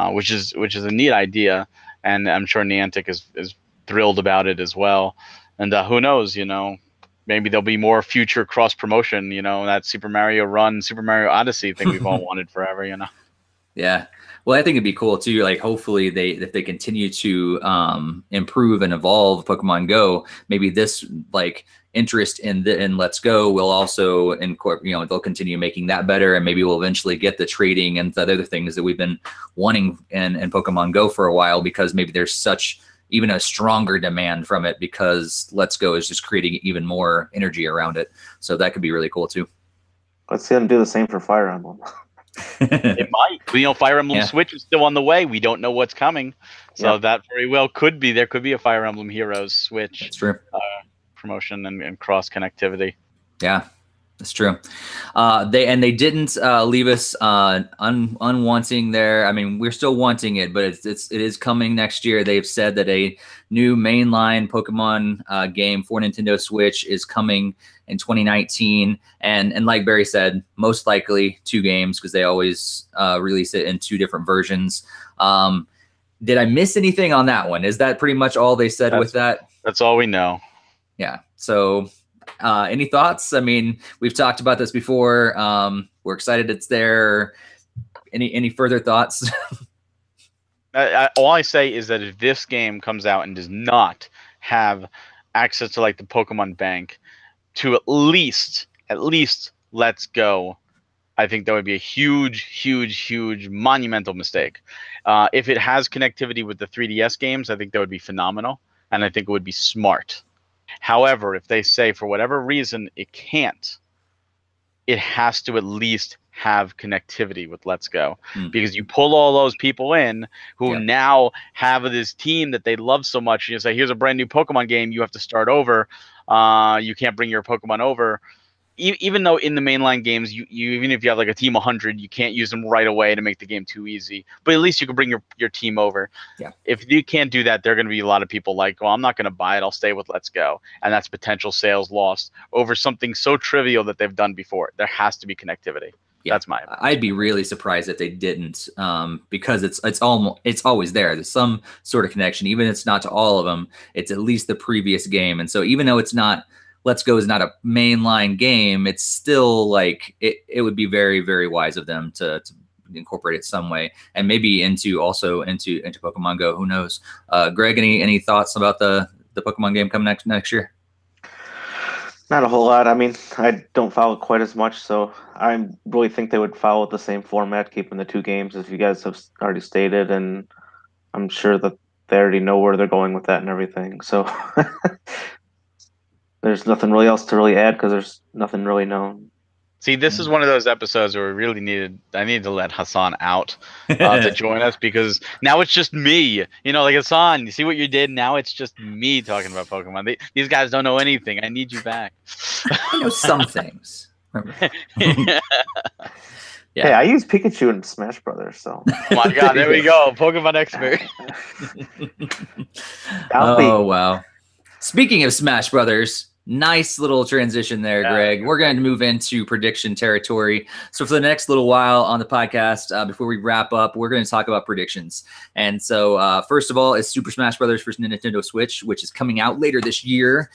which is a neat idea, and I'm sure Niantic is thrilled about it as well. And who knows, maybe there'll be more future cross promotion. That Super Mario Run, Super Mario Odyssey thing we've all wanted forever. Yeah. Well, I think it'd be cool too. Like, hopefully if they continue to improve and evolve Pokemon Go, maybe this interest in Let's Go will also incorporate, they'll continue making that better, and maybe we'll eventually get the trading and the other things that we've been wanting in Pokemon Go for a while, because maybe there's such even a stronger demand from it, because Let's Go is just creating even more energy around it. So that could be really cool too. Let's see them do the same for Fire Emblem. It might. Fire Emblem Switch is still on the way. We don't know what's coming. So that very well could be. There could be a Fire Emblem Heroes Switch. That's true. Promotion and cross connectivity. Yeah, that's true. They didn't leave us unwanting there. I mean, we're still wanting it, but it is coming next year. They've said that a new mainline Pokemon game for Nintendo Switch is coming in 2019, and like Barry said, most likely 2 games because they always release it in 2 different versions. Did I miss anything on that one? Is that pretty much all they said with that? That's all we know. Yeah. So any thoughts? I mean, we've talked about this before. We're excited it's there. Any further thoughts? All I say is that if this game comes out and does not have access to like the Pokemon Bank to at least Let's Go, I think that would be a huge monumental mistake. If it has connectivity with the 3DS games, I think that would be phenomenal, and I think it would be smart. However, if they say for whatever reason it can't, it has to at least have connectivity with Let's Go, because you pull all those people in who now have this team that they love so much. You say, here's a brand new Pokemon game. You have to start over. You can't bring your Pokemon over. Even though in the mainline games, you even if you have like a team 100, you can't use them right away to make the game too easy. But at least you can bring your team over. Yeah. If you can't do that, there are going to be a lot of people like, well, I'm not going to buy it. I'll stay with Let's Go. And that's potential sales lost over something so trivial that they've done before. There has to be connectivity. Yeah. That's my opinion. I'd be really surprised if they didn't, because it's always there. There's some sort of connection, even if it's not to all of them. It's at least the previous game. And so even though it's not, Let's Go is not a mainline game, it's still like it would be very, very wise of them to incorporate it some way, and maybe into Pokemon Go. Who knows? Greg, any thoughts about the Pokemon game coming next year? Not a whole lot. I mean, I don't follow quite as much, so I really think they would follow the same format, keeping the 2 games, as you guys have already stated, and I'm sure that they already know where they're going with that and everything. So there's nothing really else to really add because there's nothing really known. See, this is one of those episodes where I needed to let Hassan out to join us, because now it's just me. Like, Hassan, you see what you did? Now it's just me talking about Pokemon. These guys don't know anything. I need you back. I know some things. Yeah. Hey, I use Pikachu in Smash Brothers, so. Oh my God, there we go. Pokemon expert. Oh, wow. Speaking of Smash Brothers, nice little transition there, Greg. We're going to move into prediction territory. So for the next little while on the podcast, before we wrap up, we're going to talk about predictions. And so first of all is Super Smash Brothers for Nintendo Switch, which is coming out later this year.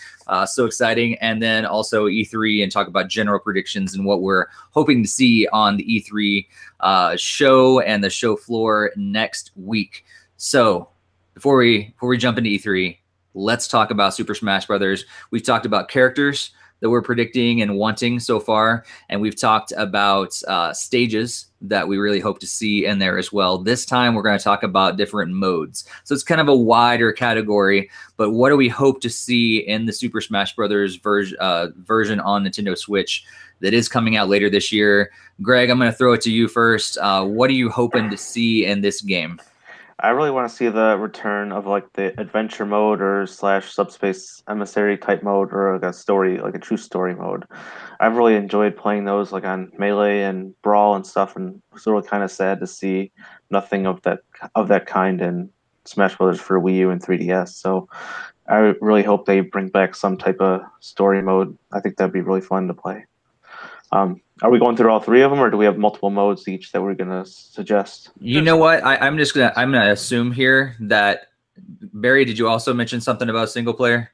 So exciting. And then also E3, and talk about general predictions and what we're hoping to see on the E3 show and the show floor next week. So before we jump into E3, let's talk about Super Smash Brothers. We've talked about characters that we're predicting and wanting so far, and we've talked about stages that we really hope to see in there as well. This time, we're going to talk about different modes. So it's kind of a wider category, but what do we hope to see in the Super Smash Brothers version on Nintendo Switch that is coming out later this year? Greg, I'm going to throw it to you first. What are you hoping to see in this game? I really want to see the return of like the adventure mode or / subspace emissary type mode, or like a story, like a true story mode. I've really enjoyed playing those like on Melee and Brawl and stuff, and it's really kind of sad to see nothing of that kind in Smash Brothers for Wii U and 3DS. So I really hope they bring back some type of story mode. I think that'd be really fun to play. Are we going through all 3 of them, or do we have multiple modes each that we're gonna suggest? You know what? I'm gonna assume here that Barry, did you also mention something about single player?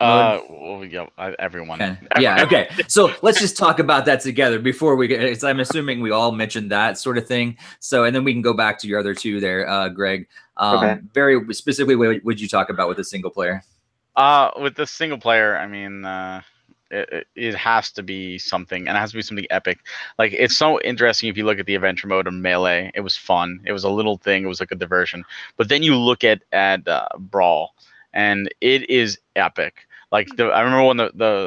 Well, yeah, everyone. Okay. Yeah. Okay. So let's just talk about that together before we get. I'm assuming we all mentioned that sort of thing. So, and then we can go back to your other 2 there, Greg. Okay. Very specifically, what would you talk about with the single player? With the single player, I mean. It has to be something, and it has to be something epic. Like, it's so interesting if you look at the adventure mode of Melee. It was fun. It was a little thing. It was like a diversion. But then you look at Brawl, and it is epic. Like I remember when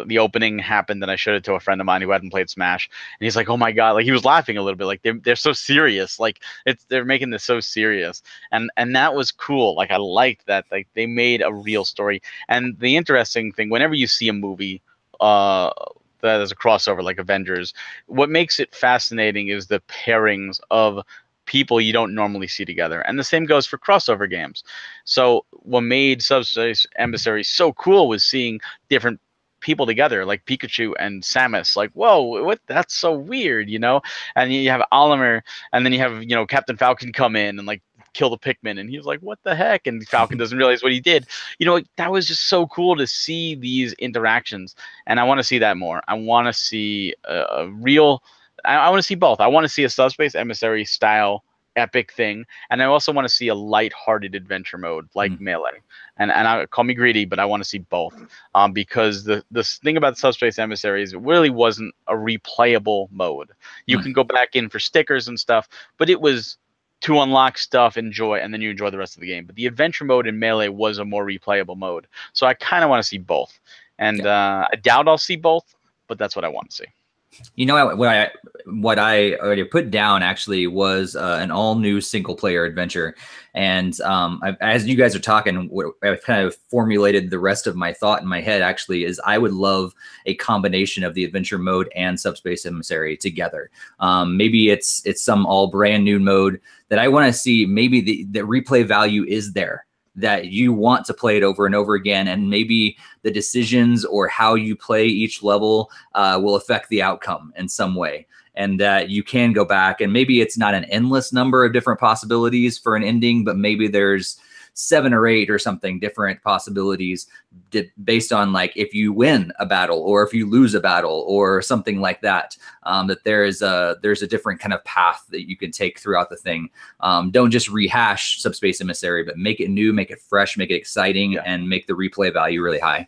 the opening happened, and I showed it to a friend of mine who hadn't played Smash, and he's like, "Oh my god!" Like he was laughing a little bit. Like they're so serious. Like they're making this so serious, and that was cool. Like I liked that. Like they made a real story. And the interesting thing, whenever you see a movie, that is a crossover like Avengers, what makes it fascinating is the pairings of people you don't normally see together. And the same goes for crossover games. So what made Subspace Emissary so cool was seeing different people together, like Pikachu and Samus. Like, whoa, what? That's so weird, you know? And you have Oliver, and then you have, you know, Captain Falcon come in and like kill the Pikmin, and he was like, what the heck? And Falcon doesn't realize what he did. You know, that was just so cool to see these interactions, and I want to see that more. I want to see a real I want to see both. I want to see a Subspace Emissary style epic thing, and I also want to see a light-hearted adventure mode like Melee. And I call me greedy, but I want to see both. Because the thing about Subspace Emissary is it really wasn't a replayable mode. You can go back in for stickers and stuff, but it was to unlock stuff, enjoy, and then you enjoy the rest of the game. But the adventure mode in Melee was a more replayable mode. So I kind of want to see both. And I doubt I'll see both, but that's what I want to see. You know what I already put down actually was an all new single player adventure, and as you guys are talking, I've kind of formulated the rest of my thought in my head. Actually, is I would love a combination of the adventure mode and Subspace Emissary together. Maybe it's some all brand new mode that I want to see. Maybe the replay value is there, that you want to play it over and over again, and maybe the decisions or how you play each level will affect the outcome in some way, and that you can go back, and maybe it's not an endless number of different possibilities for an ending, but maybe there's 7 or 8 or something different possibilities based on like if you win a battle or if you lose a battle or something like that. That there's a different kind of path that you can take throughout the thing. Don't just rehash Subspace Emissary, but make it new, make it fresh, make it exciting, and make the replay value really high.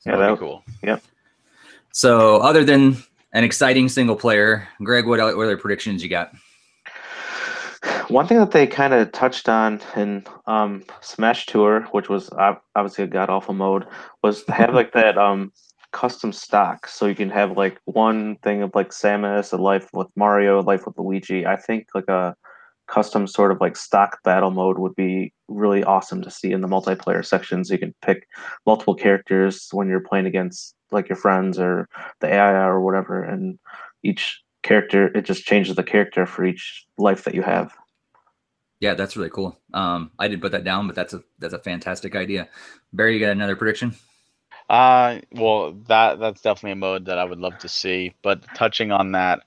Yeah, that'd be cool. Yep. So other than an exciting single player, Greg, what other predictions you got? One thing that they kind of touched on in Smash Tour, which was obviously a god-awful mode, was to have like that custom stock. So you can have like one thing of like Samus, a life with Mario, a life with Luigi. I think like a custom sort of like stock battle mode would be really awesome to see in the multiplayer sections. You can pick multiple characters when you're playing against like your friends or the AI or whatever, and each character, it just changes the character for each life that you have. Yeah, that's really cool. I didn't put that down, but that's a fantastic idea. Barry, you got another prediction? Well, that's definitely a mode that I would love to see. But touching on that,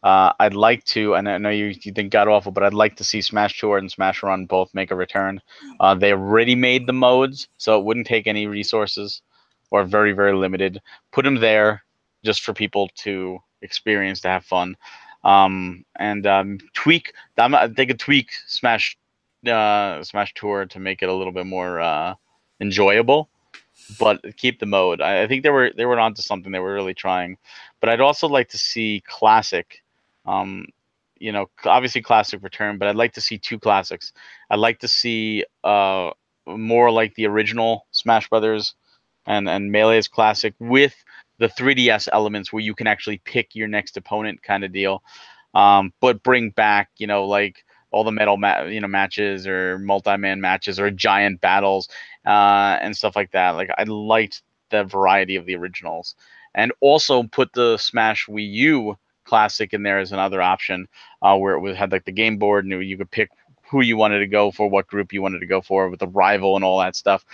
I'd like to, and I know you think god awful, but I'd like to see Smash Tour and Smash Run both make a return. They already made the modes, so it wouldn't take any resources, or very, very limited. Put them there just for people to experience, to have fun. Tweak. They could tweak Smash Tour to make it a little bit more enjoyable, but keep the mode. I think they were onto something. They were really trying. But I'd also like to see Classic. You know, obviously Classic return, but I'd like to see 2 classics. I'd like to see more like the original Smash Brothers and Melee's Classic with the 3DS elements where you can actually pick your next opponent kind of deal. But bring back, you know, like all the metal matches or multi-man matches or giant battles and stuff like that. Like I liked the variety of the originals, and also put the Smash Wii U Classic in there as another option, where it had like the game board and you could pick who you wanted to go for, what group you wanted to go for with the rival and all that stuff.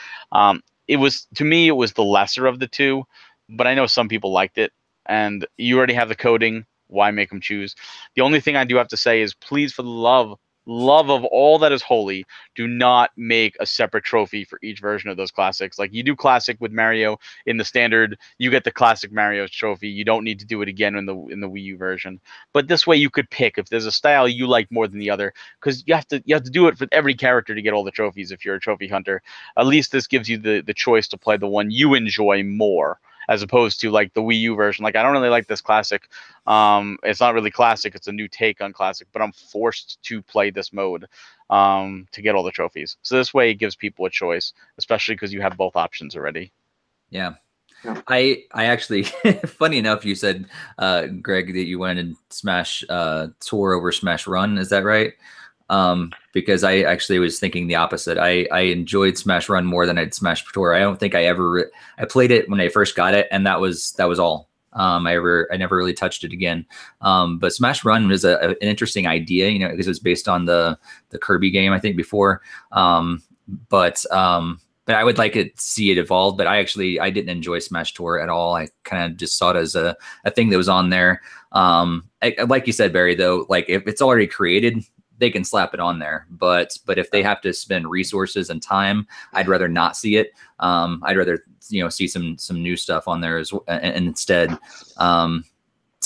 It was, to me, it was the lesser of the two, but I know some people liked it, and you already have the coding. Why make them choose? The only thing I do have to say is, please, for the love of all that is holy, do not make a separate trophy for each version of those classics. Like you do Classic with Mario in the standard, you get the Classic Mario trophy. You don't need to do it again in the Wii U version. But this way, you could pick if there's a style you like more than the other, because you have to do it for every character to get all the trophies. If you're a trophy hunter, at least this gives you the choice to play the one you enjoy more. as opposed to like the Wii U version. Like I don't really like this classic. It's not really classic. It's a new take on classic, but I'm forced to play this mode to get all the trophies. So this way it gives people a choice, especially because you have both options already. Yeah. I actually, funny enough, you said, Greg, that you wanted Smash Tour over Smash Run. Is that right? Because I actually was thinking the opposite. I enjoyed Smash Run more than I'd Smash Tour. I don't think I ever I played it when I first got it, and that was all. I never really touched it again. But Smash Run was an interesting idea, you know, because it was based on the Kirby game, I think, before. But I would like to see it evolve. But I didn't enjoy Smash Tour at all. I kind of just saw it as a thing that was on there. Like you said, Barry, though, like if it's already created, they can slap it on there. But if they have to spend resources and time, I'd rather not see it. I'd rather, you know, see some new stuff on there and instead. Some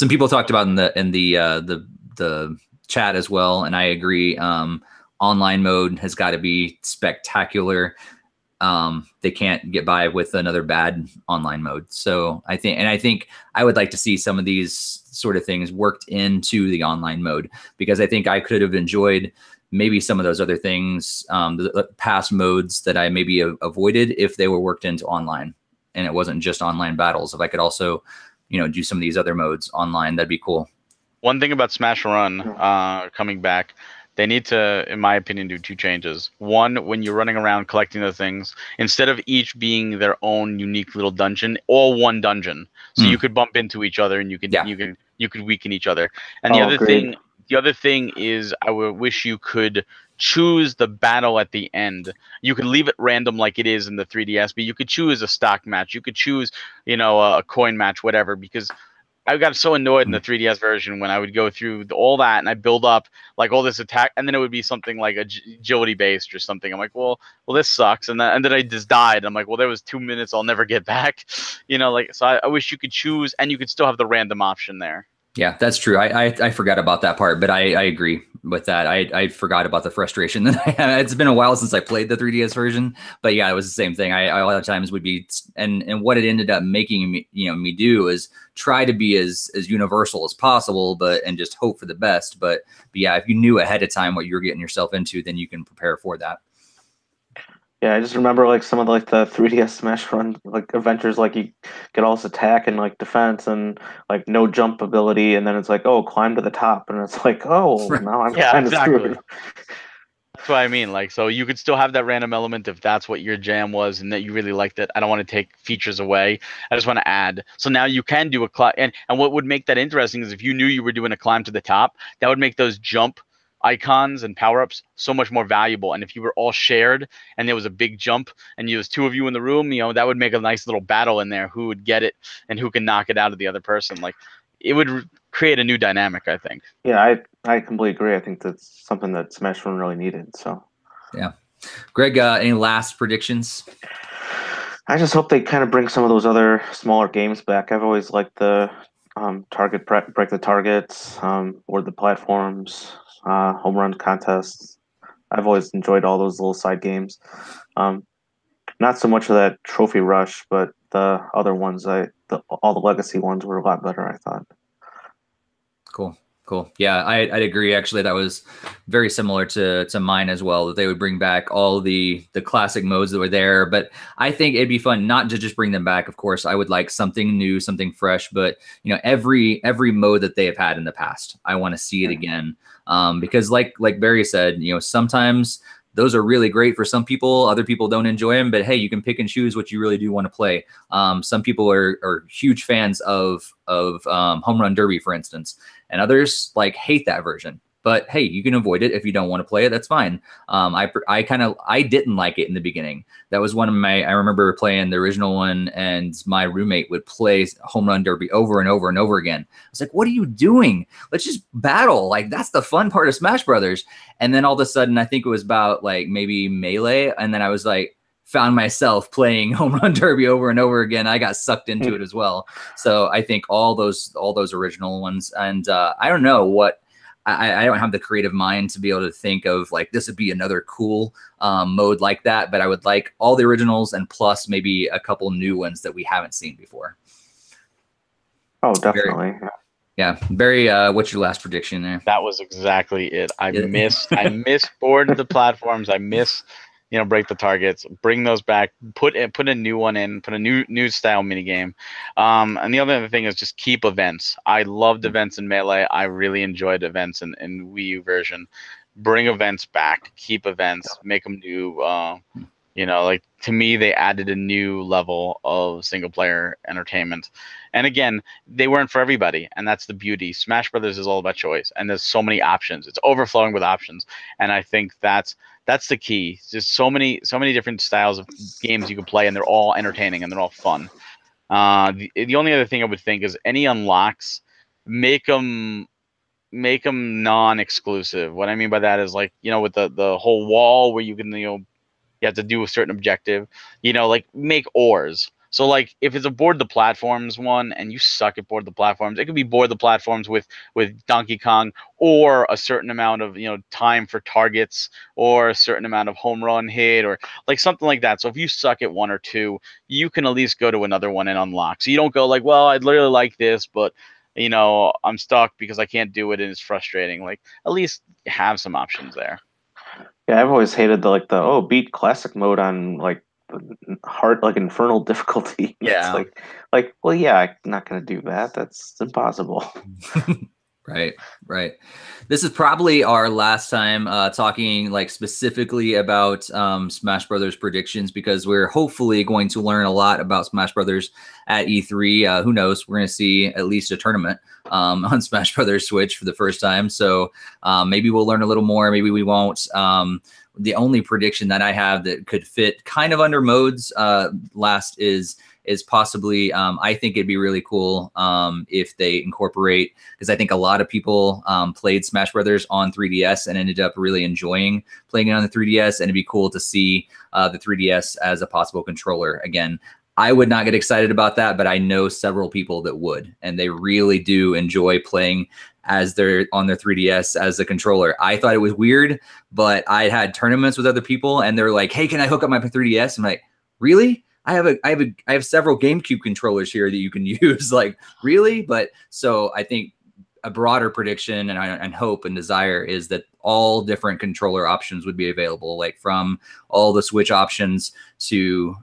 people talked about in the chat as well, and I agree. Online mode has got to be spectacular. They can't get by with another bad online mode. So I think I would like to see some of these sort of things worked into the online mode, because I think I could have enjoyed maybe some of those other things, the past modes that I maybe avoided if they were worked into online and it wasn't just online battles. If I could also, you know, do some of these other modes online, that'd be cool. One thing about Smash Run coming back, they need to, in my opinion, do two changes. One, when you're running around collecting the things, instead of each being their own unique little dungeon, all one dungeon. So you could bump into each other and you could weaken each other. And the other thing is, I would wish you could choose the battle at the end. You could leave it random like it is in the 3DS, but you could choose a stock match. You could choose, you know, a coin match, whatever, because I got so annoyed in the 3DS version when I would go through all that and I build up like all this attack, and then it would be something like agility based or something. I'm like, well, this sucks, and then I just died. I'm like, well, there was 2 minutes I'll never get back, you know. Like, so I wish you could choose, and you could still have the random option there. Yeah, that's true. I forgot about that part, but I agree with that. I forgot about the frustration that I had. It's been a while since I played the 3DS version, but yeah, it was the same thing. I a lot of times would be, and what it ended up making me do is try to be as universal as possible, and just hope for the best. But yeah, if you knew ahead of time what you were getting yourself into, then you can prepare for that. Yeah, I just remember like some of the 3DS Smash Run like adventures, like you get all this attack and like defense and like no jump ability, and then it's like, oh, climb to the top, and it's like, oh, now I'm kind of screwed. That's what I mean. Like, so you could still have that random element if that's what your jam was and that you really liked it. I don't want to take features away. I just want to add. So now you can do a climb, and what would make that interesting is if you knew you were doing a climb to the top, that would make those jump icons and power-ups so much more valuable. And if you were all shared and there was a big jump and there was two of you in the room, you know, that would make a nice little battle in there, who would get it and who can knock it out of the other person. Like, it would create a new dynamic, I think. Yeah, I completely agree. I think that's something that Smash Run really needed. So yeah. Greg, any last predictions? I just hope they kind of bring some of those other smaller games back. I've always liked the break the targets, or the platforms, home run contests. I've always enjoyed all those little side games. Not so much of that trophy rush, but the other ones, all the legacy ones were a lot better, I thought. Cool. Yeah, I'd agree. Actually, that was very similar to mine as well, that they would bring back all the classic modes that were there. But I think it'd be fun not to just bring them back. Of course, I would like something new, something fresh. But, you know, every mode that they have had in the past, I want to see it again. Because like Barry said, you know, sometimes those are really great for some people. Other people don't enjoy them, but hey, you can pick and choose what you really do want to play. Some people are huge fans of Home Run Derby, for instance, and others like hate that version. But hey, you can avoid it if you don't want to play it. That's fine. I didn't like it in the beginning. That was one of I remember playing the original one, and my roommate would play Home Run Derby over and over and over again. I was like, what are you doing? Let's just battle. Like, that's the fun part of Smash Brothers. And then all of a sudden, I think it was about like maybe Melee. And then I was like, found myself playing Home Run Derby over and over again. I got sucked into it as well. So I think all those original ones, and I don't know what, I don't have the creative mind to be able to think of like, this would be another cool mode like that, but I would like all the originals and plus maybe a couple new ones that we haven't seen before. Oh, definitely. Very. What's your last prediction there? That was exactly it. I missed board the platforms. I miss, break the targets, bring those back, put a new one in, put a new style mini game. And the other thing is just keep events. I loved events in Melee. I really enjoyed events in Wii U version. Bring events back, keep events, make them new. To me, they added a new level of single player entertainment. And again, they weren't for everybody, and that's the beauty. Smash Brothers is all about choice, and there's so many options. It's overflowing with options, and I think that's the key. There's so many different styles of games you can play, and they're all entertaining and they're all fun. The only other thing I would think is any unlocks, make them non-exclusive. What I mean by that is with the whole wall where you can you have to do a certain objective, make ores. So if it's a board the platforms one and you suck at board the platforms, it could be board the platforms with Donkey Kong, or a certain amount of time for targets, or a certain amount of home run hit, or something like that. So if you suck at one or two, you can at least go to another one and unlock. So you don't go well, I'd literally like this, but I'm stuck because I can't do it and it's frustrating. At least have some options there. Yeah, I've always hated the beat classic mode on hard infernal difficulty. Yeah. It's well, yeah, I'm not gonna do that. That's impossible. Right. This is probably our last time talking specifically about Smash Brothers predictions, because we're hopefully going to learn a lot about Smash Brothers at E3. Who knows? We're going to see at least a tournament on Smash Brothers Switch for the first time. So maybe we'll learn a little more. Maybe we won't. The only prediction that I have that could fit kind of under modes last is possibly, I think it'd be really cool if they incorporate, because I think a lot of people played Smash Brothers on 3DS and ended up really enjoying playing it on the 3DS, and it'd be cool to see the 3DS as a possible controller again. I would not get excited about that, but I know several people that would, and they really do enjoy playing as they're on their 3DS as a controller. I thought it was weird, but I had tournaments with other people and they're like, hey, can I hook up my 3DS? I'm like, really? I have several GameCube controllers here that you can use. Really? But so I think a broader prediction and hope and desire is that all different controller options would be available, from all the Switch options to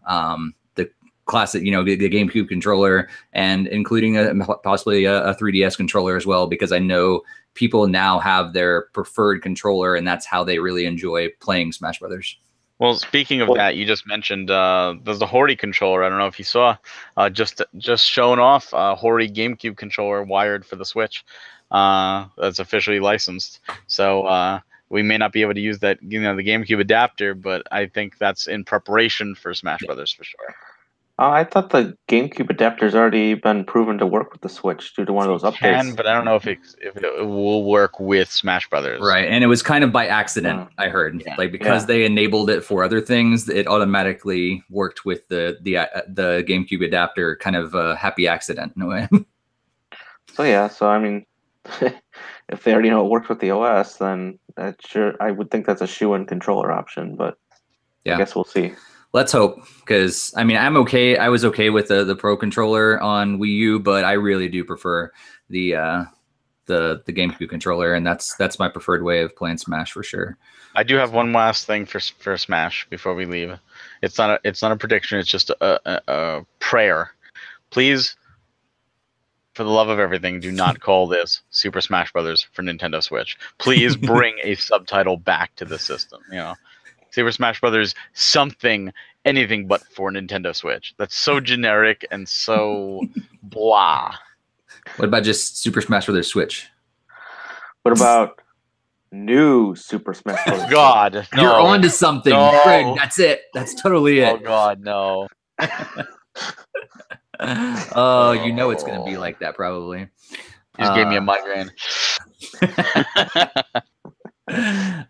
the classic, the GameCube controller, and including possibly a 3DS controller as well, because I know people now have their preferred controller and that's how they really enjoy playing Smash Brothers. Well, speaking of that, you just mentioned there's the Hori controller. I don't know if you saw, just showing off Hori GameCube controller wired for the Switch. That's officially licensed. So we may not be able to use that, the GameCube adapter, but I think that's in preparation for Smash Brothers for sure. I thought the GameCube adapter's already been proven to work with the Switch due to one of those updates. But I don't know if it will work with Smash Brothers. Right, and it was kind of by accident, I heard. Yeah. Because they enabled it for other things, it automatically worked with the GameCube adapter, kind of a happy accident in a way. So I mean, if they already know it works with the OS, then I would think that's a shoe-in controller option, but I guess we'll see. Let's hope, because I mean, I was okay with the Pro controller on Wii U, but I really do prefer the GameCube controller, and that's my preferred way of playing Smash for sure. I do have one last thing for Smash before we leave. It's not a prediction. It's just a prayer. Please, for the love of everything, do not call this Super Smash Brothers for Nintendo Switch. Please bring a subtitle back to the system. Super Smash Brothers something, anything but for Nintendo Switch. That's so generic and so blah. What about just Super Smash Brothers Switch? What about new Super Smash Brothers? God, no. You're on to something, No. Greg. That's it. That's totally it. Oh God, no. Oh, it's going to be like that probably. You just gave me a migraine.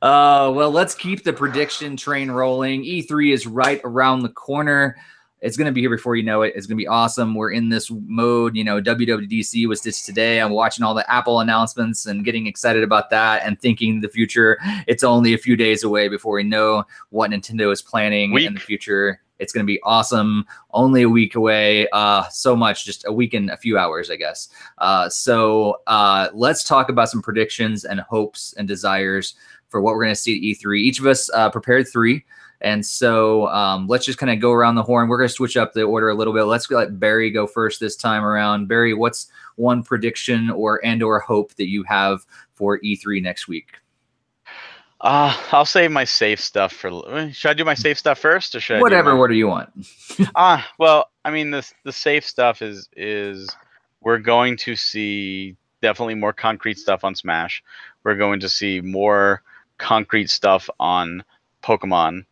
Well, let's keep the prediction train rolling. E3 is right around the corner. It's going to be here before you know it. It's going to be awesome. We're in this mode. WWDC was just today. I'm watching all the Apple announcements and getting excited about that and thinking the future. It's only a few days away before we know what Nintendo is planning in the future. It's going to be awesome. Only a week away. So much, just a week and a few hours, I guess. So let's talk about some predictions and hopes and desires for what we're going to see at E3. Each of us prepared 3. And so let's just kind of go around the horn. We're going to switch up the order a little bit. Let's let Barry go first this time around. Barry, what's one prediction or hope that you have for E3 next week? I'll save my safe stuff for. Should I do my safe stuff first, or should whatever order you want? Well, I mean, the safe stuff is we're going to see definitely more concrete stuff on Smash. We're going to see more concrete stuff on Pokemon.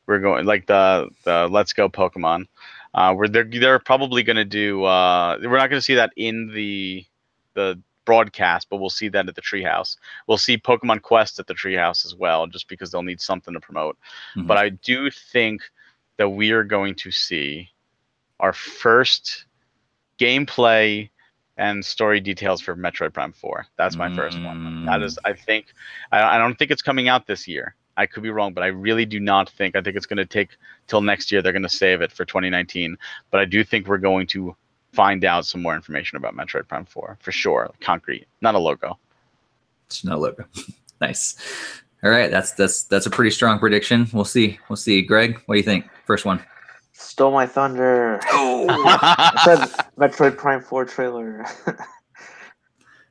We're going like the Let's Go Pokemon. Where they're probably going to do. We're not going to see that in the broadcast, but we'll see that at the Treehouse. We'll see Pokemon Quest at the Treehouse as well, just because they'll need something to promote. Mm-hmm. But I do think that we are going to see our first gameplay and story details for Metroid Prime 4. That's my first one. That is, I think, I don't think it's coming out this year. I could be wrong, but I really do not think. I think it's going to take till next year. They're going to save it for 2019. But I do think we're going to find out some more information about Metroid Prime 4 for sure. Concrete, not a logo. It's no logo. Nice. All right, that's a pretty strong prediction. We'll see. Greg, what do you think? First one. Stole my thunder. Oh, I said Metroid Prime 4 trailer.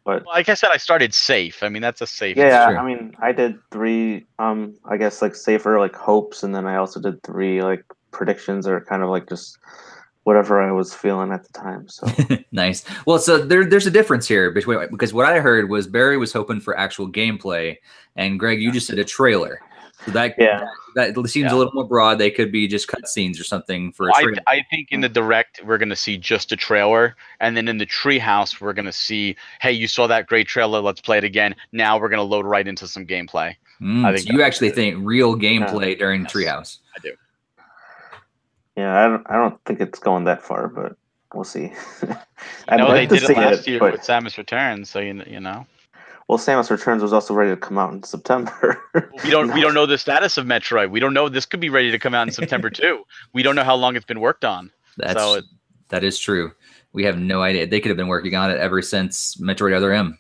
But like I said, I started safe. I mean, that's a safe. Yeah, I mean, I did 3. I guess like safer like hopes, and then I also did 3 like predictions, or kind of like just whatever I was feeling at the time. So nice. Well, so there's a difference here because what I heard was Barry was hoping for actual gameplay, and Greg, you just said a trailer. So that seems a little more broad. They could be just cutscenes or something for a trailer. I think in the direct we're going to see just a trailer, and then in the Treehouse we're going to see, hey, you saw that great trailer, let's play it again. Now we're going to load right into some gameplay. I think so you actually think real gameplay during Treehouse? I do. Yeah, I don't think it's going that far, but we'll see. I know they did it last year with Samus Returns, so you know. Well, Samus Returns was also ready to come out in September. we don't know the status of Metroid. We don't know. This could be ready to come out in September too. We don't know how long it's been worked on. That is true. We have no idea. They could have been working on it ever since Metroid Other M.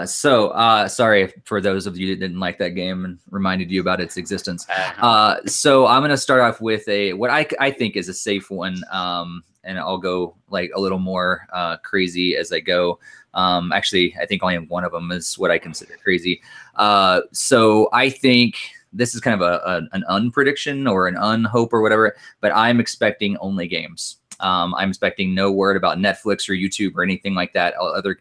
Sorry for those of you that didn't like that game and reminded you about its existence. So I'm going to start off with what I think is a safe one. And I'll go like a little more crazy as I go. Actually, I think only one of them is what I consider crazy. So I think this is kind of an unprediction or an unhope or whatever, but I'm expecting only games. I'm expecting no word about Netflix or YouTube or anything like that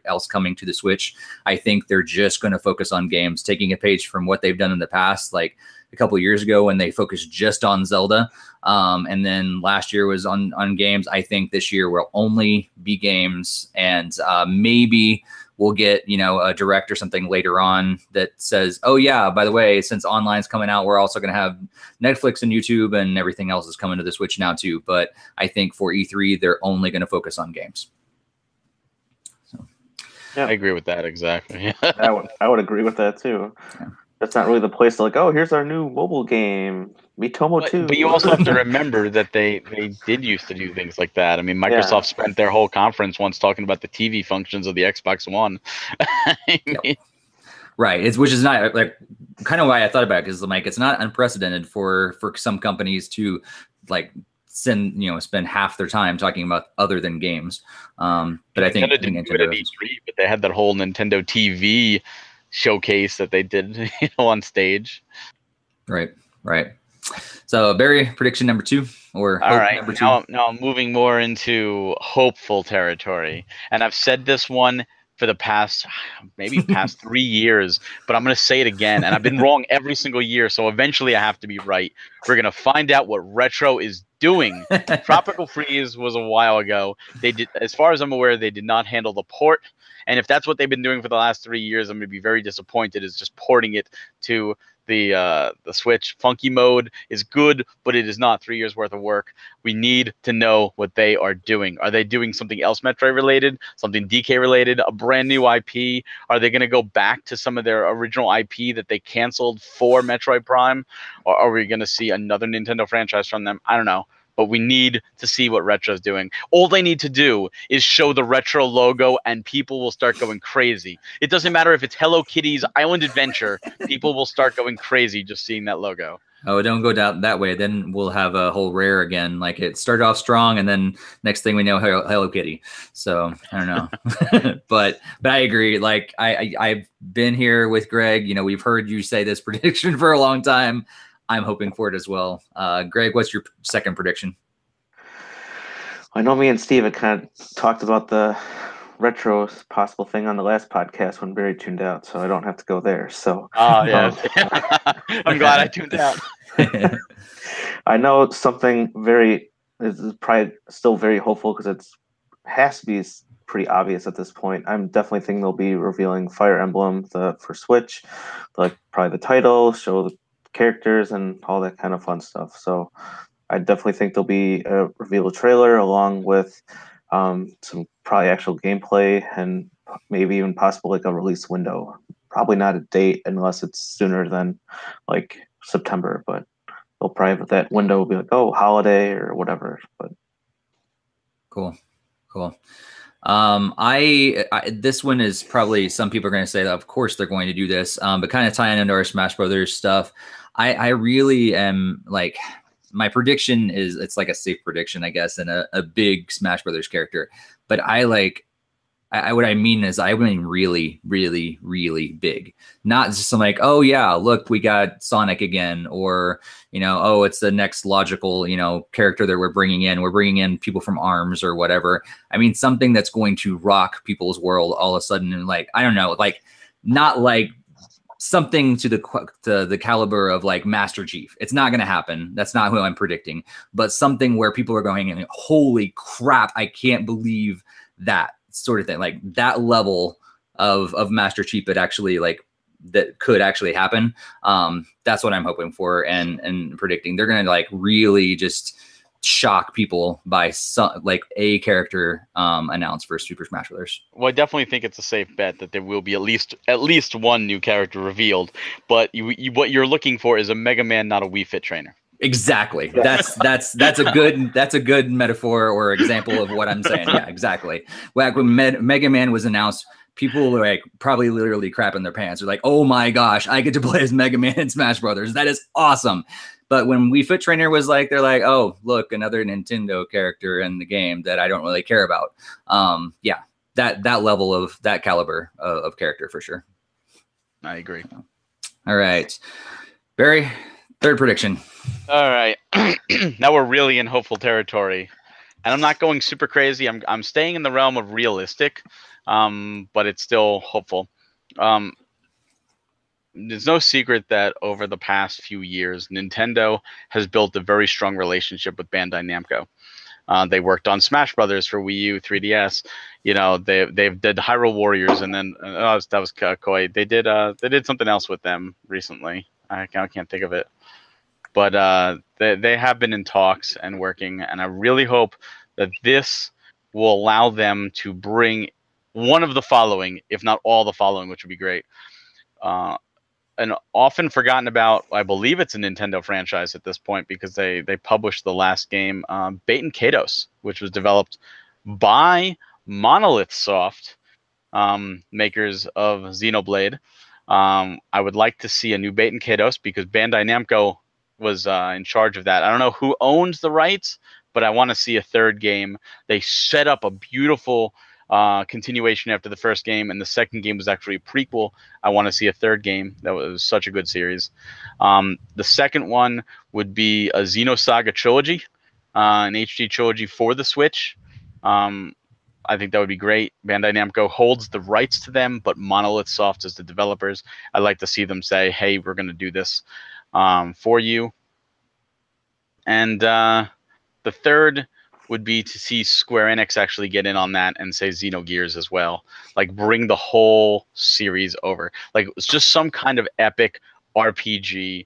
else coming to the Switch. I think they're just going to focus on games, taking a page from what they've done in the past, like a couple of years ago when they focused just on Zelda. And then last year was on games. I think this year will only be games, and maybe we'll get, a direct or something later on that says, oh yeah, by the way, since online's coming out, we're also going to have Netflix and YouTube and everything else is coming to the Switch now too. But I think for E3, they're only going to focus on games. So, yeah, I agree with that. Exactly. I would agree with that too. Yeah. That's not really the place to like, oh, here's our new mobile game, Miitomo 2. But you also have to remember that they did used to do things like that. I mean, Microsoft spent their whole conference once talking about the TV functions of the Xbox One. Right. Which is not like kind of why I thought about it, because like it's not unprecedented for some companies to like spend half their time talking about other than games. But I think Nintendo didn't do it at E3, but they had that whole Nintendo TV showcase that they did on stage. Right. So Barry, prediction number 2 or all right, number 2. Now I'm moving more into hopeful territory, and I've said this one for the past 3 years, but I'm going to say it again, and I've been wrong every single year, so eventually I have to be right. We're going to find out what Retro is doing. Tropical Freeze was a while ago. They did, as far as I'm aware, they did not handle the port. And if that's what they've been doing for the last 3 years, I'm going to be very disappointed. Is just porting it to the Switch. Funky mode is good, but it is not 3 years worth of work. We need to know what they are doing. Are they doing something else Metroid related, something DK related, a brand new IP? Are they going to go back to some of their original IP that they canceled for Metroid Prime? Or are we going to see another Nintendo franchise from them? I don't know. But we need to see what Retro's doing. All they need to do is show the Retro logo and people will start going crazy. It doesn't matter if it's Hello Kitty's Island Adventure. People will start going crazy just seeing that logo. Oh, don't go down that way. Then we'll have a whole Rare again. Like it started off strong, and then next thing we know, Hello Kitty. So I don't know, but I agree. Like I've been here with Greg. You know, we've heard you say this prediction for a long time. I'm hoping for it as well. Greg, what's your second prediction? I know me and Steve had kind of talked about the Retro possible thing on the last podcast when Barry tuned out, so I don't have to go there. So, yeah, I'm glad I tuned out. I know something is probably still very hopeful because it has to be pretty obvious at this point. I'm definitely thinking they'll be revealing Fire Emblem for Switch, like probably the title, show the characters and all that kind of fun stuff. So I definitely think there'll be reveal a trailer along with some probably actual gameplay and maybe even possible like a release window. Probably not a date unless it's sooner than like September, but they'll probably have that window will be like, oh, holiday or whatever. But cool. I this one is probably some people are going to say that of course they're going to do this, but kind of tying into our Smash Brothers stuff. I really am like, my prediction is it's like a safe prediction, I guess, and a big Smash Brothers character. But what I mean is I mean really, really, really big. Not just some like, oh yeah, look, we got Sonic again, or you know, oh, it's the next logical, you know, character that we're bringing in. We're bringing in people from ARMS or whatever. I mean, something that's going to rock people's world all of a sudden, and like, I don't know, like not like something to the caliber of like Master Chief. It's not going to happen. That's not who I'm predicting. But something where people are going, holy crap, I can't believe that sort of thing. Like that level of Master Chief that actually like that could actually happen. That's what I'm hoping for and predicting. They're going to like really just shock people by some like a character announced for Super Smash Bros. Well, I definitely think it's a safe bet that there will be at least one new character revealed. But what you're looking for is a Mega Man, not a Wii Fit trainer. Exactly. That's a good metaphor or example of what I'm saying. Yeah, exactly. Like when Mega Man was announced, people were like probably literally crapping their pants. They're like, "Oh my gosh, I get to play as Mega Man in Smash Brothers. That is awesome." But when Wii Fit Trainer was like, they're like, "Oh, look, another Nintendo character in the game that I don't really care about." Yeah, that level of that caliber of character for sure. I agree. All right, Barry, third prediction. All right, now we're really in hopeful territory, and I'm not going super crazy. I'm staying in the realm of realistic, but it's still hopeful. There's no secret that over the past few years, Nintendo has built a very strong relationship with Bandai Namco. They worked on Smash Brothers for Wii U, 3DS. You know, they've did Hyrule Warriors, and then that was Koei. They did something else with them recently. I can't think of it, but they have been in talks and working, and I really hope that this will allow them to bring one of the following, if not all the following, which would be great. An often forgotten about, I believe it's a Nintendo franchise at this point because they published the last game, Baten Kaitos, which was developed by Monolith Soft, makers of Xenoblade. I would like to see a new Baten Kaitos because Bandai Namco was in charge of that. I don't know who owns the rights, but I want to see a third game. They set up a beautiful continuation after the first game, and the second game was actually a prequel. I want to see a third game. That was such a good series. The second one would be a Xenosaga trilogy, an HD trilogy for the Switch. I think that would be great. Bandai Namco holds the rights to them, but Monolith Soft is the developers. I'd like to see them say, hey, we're going to do this for you. And the third would be to see Square Enix actually get in on that and say Xenogears as well. Like bring the whole series over. Like it's just some kind of epic RPG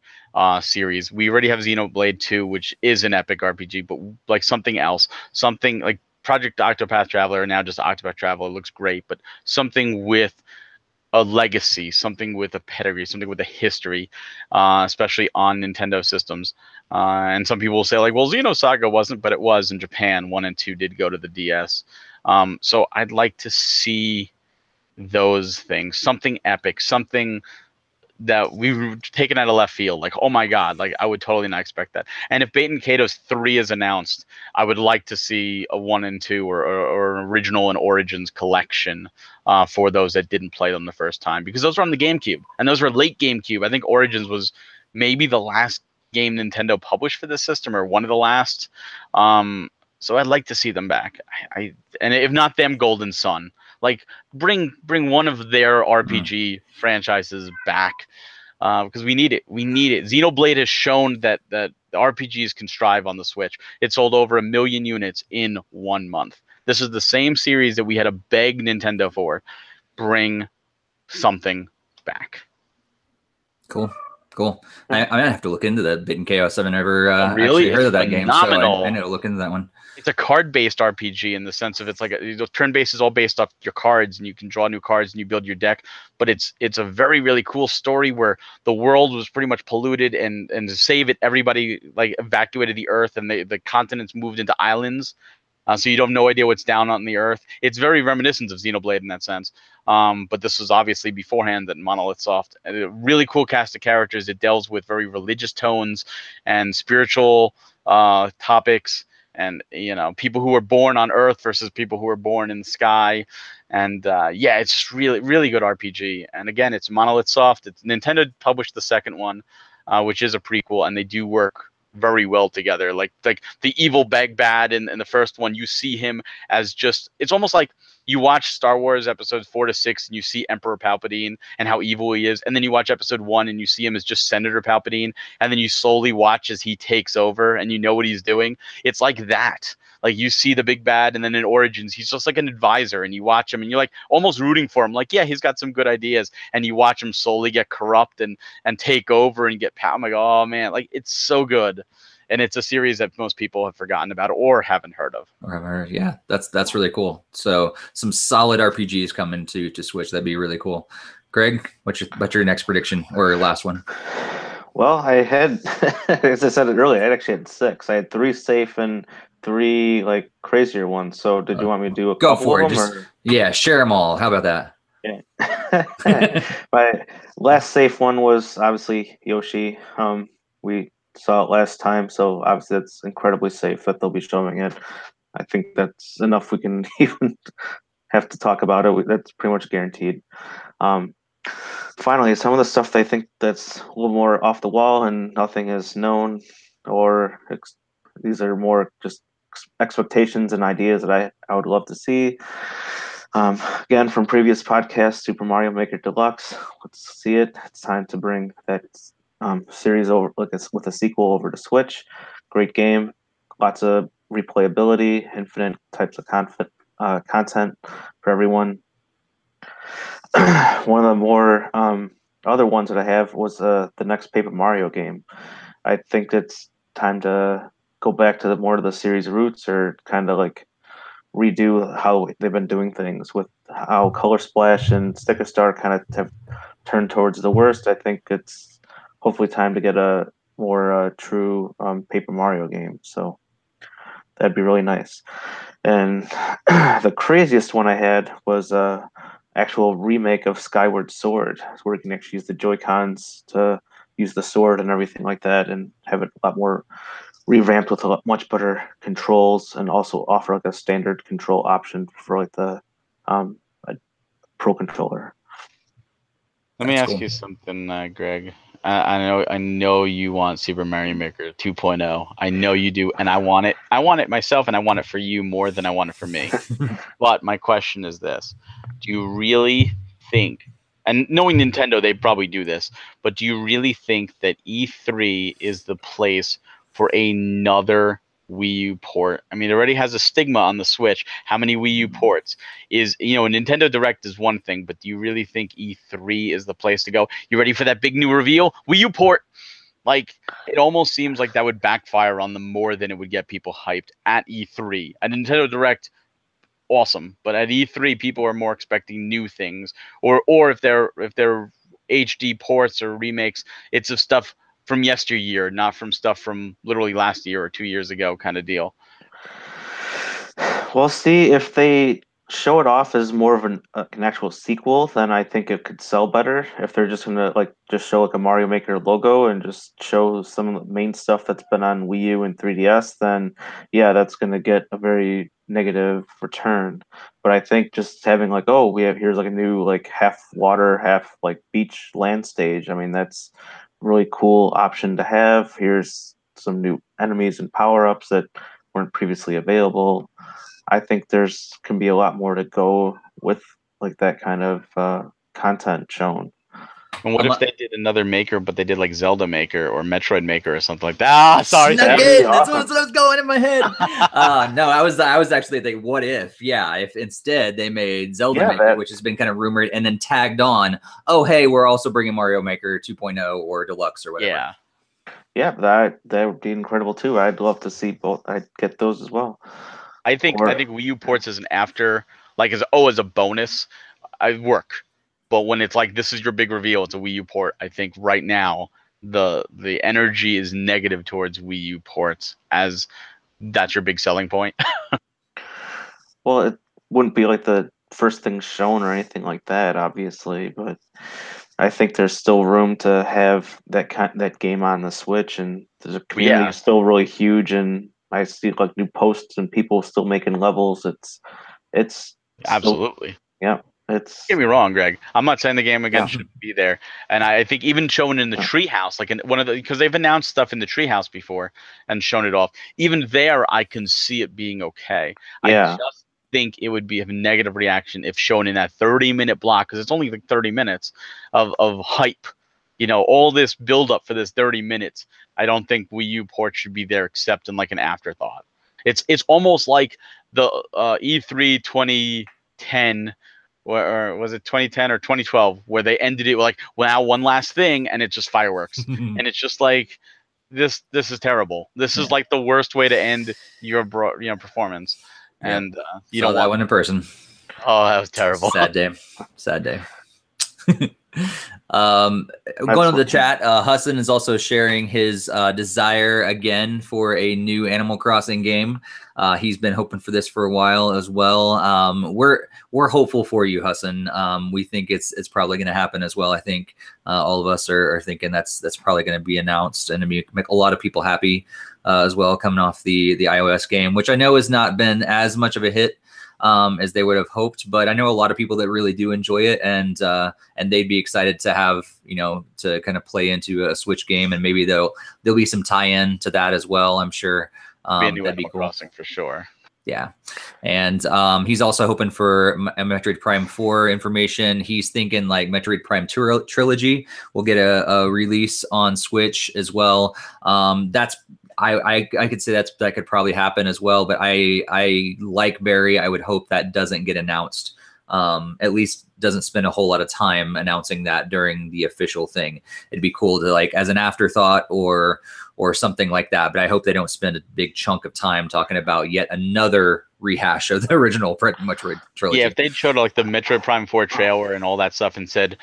series. We already have Xenoblade 2, which is an epic RPG, but like something else, something like Project Octopath Traveler, now just Octopath Traveler, looks great, but something with a legacy, something with a pedigree, something with a history, especially on Nintendo systems. And some people will say like, well, Xenosaga wasn't, but it was in Japan. 1 and 2 did go to the DS. So I'd like to see those things, something epic, something that we were taken out of left field. Like, oh my God, like I would totally not expect that. And if Baten Kato's 3 is announced, I would like to see a 1 and 2 or an original and Origins collection for those that didn't play them the first time, because those were on the GameCube and those were late GameCube. I think Origins was maybe the last game Nintendo published for this system, or one of the last. So I'd like to see them back. And if not them, Golden Sun. Like bring one of their RPG franchises back, because we need it. We need it. Xenoblade has shown that the RPGs can strive on the Switch. It sold over 1 million units in 1 month. This is the same series that we had to beg Nintendo for. Bring something back. Cool. I might have to look into that Bit and Chaos. I haven't ever really actually heard of that phenomenal. game, so I need to look into that one. It's a card-based RPG in the sense of it's like turn-based is all based off your cards, and you can draw new cards and you build your deck. But it's a very, really cool story where the world was pretty much polluted, and to save it, everybody like evacuated the Earth, and the continents moved into islands. So you don't have no idea what's down on the Earth. It's very reminiscent of Xenoblade in that sense. But this was obviously beforehand at Monolith Soft. A really cool cast of characters. It deals with very religious tones and spiritual topics, and people who were born on Earth versus people who were born in the sky. And yeah, it's just really, really good RPG. And again, it's Monolith Soft. Nintendo published the second one, which is a prequel, and they do work very well together. Like the evil bad in the first one, you see him as just, it's almost like you watch Star Wars episodes 4 to 6 and you see Emperor Palpatine and how evil he is, and then you watch episode 1 and you see him as just Senator Palpatine, and then you slowly watch as he takes over and you know what he's doing. It's like that. Like you see the big bad, and then in Origins he's just like an advisor, and you watch him and you're like almost rooting for him, like, yeah, he's got some good ideas, and you watch him slowly get corrupt and take over and get I'm like, oh man, like it's so good. And it's a series that most people have forgotten about or haven't heard of. Yeah, that's really cool. So some solid RPGs coming to Switch. That'd be really cool. Greg, what's your next prediction or last one? Well, I had, as I said it earlier, I actually had 6. I had 3 safe and 3 like crazier ones. So did you want me to do a go couple for of it? them? Yeah, share them all. How about that? Yeah. My last safe one was obviously Yoshi. We saw it last time, so obviously it's incredibly safe that they'll be showing it. I think that's enough we can even have to talk about it. That's pretty much guaranteed. Finally, some of the stuff they think that's a little more off the wall and nothing is known, or these are more just expectations and ideas that I would love to see. Again, from previous podcasts, Super Mario Maker Deluxe. Let's see it. It's time to bring that series over, with a sequel over to Switch. Great game, lots of replayability, infinite types of content for everyone. One of the more other ones that I have was the next Paper Mario game. I think it's time to go back to more of the series roots, or kind of like redo how they've been doing things, with how Color Splash and Sticker Star kind of have turned towards the worst. I think it's hopefully time to get a more true Paper Mario game. So that'd be really nice. And the craziest one I had was actual remake of Skyward Sword, where you can actually use the Joy-Cons to use the sword and everything like that, and have it a lot more revamped with much better controls, and also offer like a standard control option for like the Pro Controller. Let me ask you something, Greg. I know you want Super Mario Maker 2.0. I know you do, and I want it. I want it myself, and I want it for you more than I want it for me. But my question is this: do you really think, and knowing Nintendo, they probably do this, but do you really think that E3 is the place for another Wii U port. I mean, it already has a stigma on the Switch. How many Wii U ports is, a Nintendo Direct is one thing, but do you really think E3 is the place to go? You ready for that big new reveal? Wii U port. Like, it almost seems like that would backfire on them more than it would get people hyped at E3. At Nintendo Direct, awesome, but at E3, people are more expecting new things, or if they're HD ports or remakes, it's of stuff from yesteryear, not from stuff from literally last year or 2 years ago, kind of deal. We'll see if they show it off as more of an actual sequel, then I think it could sell better. If they're just gonna just show like a Mario Maker logo and just show some of the main stuff that's been on Wii U and 3DS, then yeah, that's gonna get a very negative return. But I think just having here's like a new like half water, half like beach land stage. I mean, that's a really cool option to have. Here's some new enemies and power-ups that weren't previously available. I think there's can be a lot more to go with like that kind of content shown. And what if they did another Maker, but they did like Zelda Maker or Metroid Maker or something like that? Ah, sorry, Snuck in. That's what was going in my head. No, I was actually thinking, what if? Yeah, if instead they made Zelda Maker, which has been kind of rumored, and then tagged on, oh hey, we're also bringing Mario Maker 2.0 or Deluxe or whatever. Yeah, that would be incredible too. I'd love to see both. I'd get those as well. I think Wii U ports as an after, as a bonus, I work. But when it's like, this is your big reveal, it's a Wii U port, I think right now the energy is negative towards Wii U ports, as that's your big selling point. Well, it wouldn't be like the first thing shown or anything like that, obviously, but I think there's still room to have that game on the Switch, and the community is still really huge, and I see like new posts and people still making levels. It's absolutely It's get me wrong, Greg. I'm not saying the game again shouldn't be there, and I think even showing in the treehouse, like in one of the, because they've announced stuff in the treehouse before and shown it off. Even there, I can see it being okay. I just think it would be a negative reaction if shown in that 30-minute block, because it's only like 30 minutes of hype. All this build up for this 30 minutes. I don't think Wii U port should be there except in like an afterthought. It's almost like the E3 2010. Or was it 2010 or 2012 where they ended it with like, wow, one last thing, and it's just fireworks. And it's just like, this is terrible. This is like the worst way to end your performance. Yeah. And you don't want that one in person. Oh, that was terrible. Sad day. Going on the chat, Hassan is also sharing his desire again for a new Animal Crossing game. He's been hoping for this for a while as well. We're hopeful for you, Hassan. We think it's probably going to happen as well. I think all of us are thinking that's probably going to be announced and make a lot of people happy as well, coming off the iOS game, which I know has not been as much of a hit as they would have hoped, but I know a lot of people that really do enjoy it, and they'd be excited to have to kind of play into a Switch game, and maybe there'll be some tie-in to that as well. I'm sure that'd be cool. Crossing for sure. Yeah, and he's also hoping for a Metroid Prime 4 information. He's thinking like Metroid Prime Trilogy will get a release on Switch as well. That's I could say that could probably happen as well, but I like Barry. I would hope that doesn't get announced. At least doesn't spend a whole lot of time announcing that during the official thing. It'd be cool to like as an afterthought or something like that. But I hope they don't spend a big chunk of time talking about yet another rehash of the original Metroid trilogy. Yeah, if they showed like the Metroid Prime 4 trailer and all that stuff and said,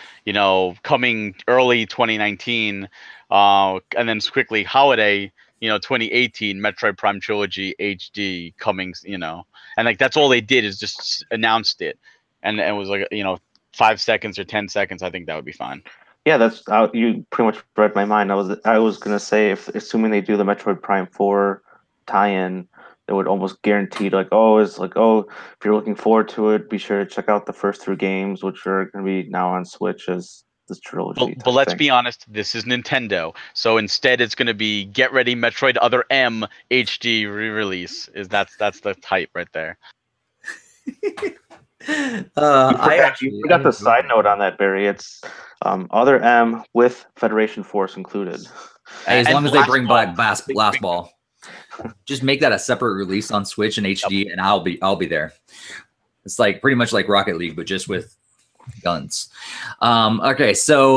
coming early 2019, and then quickly holiday, 2018 Metroid Prime Trilogy HD coming, and like that's all they did is just announced it, and it was like 5 seconds or 10 seconds. I think that would be fine. Yeah, that's you pretty much read my mind. I was gonna say, if assuming they do the Metroid Prime 4 tie-in, it would almost guaranteed if you're looking forward to it, be sure to check out the first 3 games, which are gonna be now on Switch as this trilogy. But let's be honest, this is Nintendo, so instead it's gonna be Get Ready Metroid Other M HD re-release. That's the type right there. You got the side note on that, Barry. It's Other M with Federation Force included. Hey, as long as they bring back Blast Ball. Just make that a separate release on Switch and HD, and I'll be there. It's like pretty much like Rocket League, but just with guns. Okay, so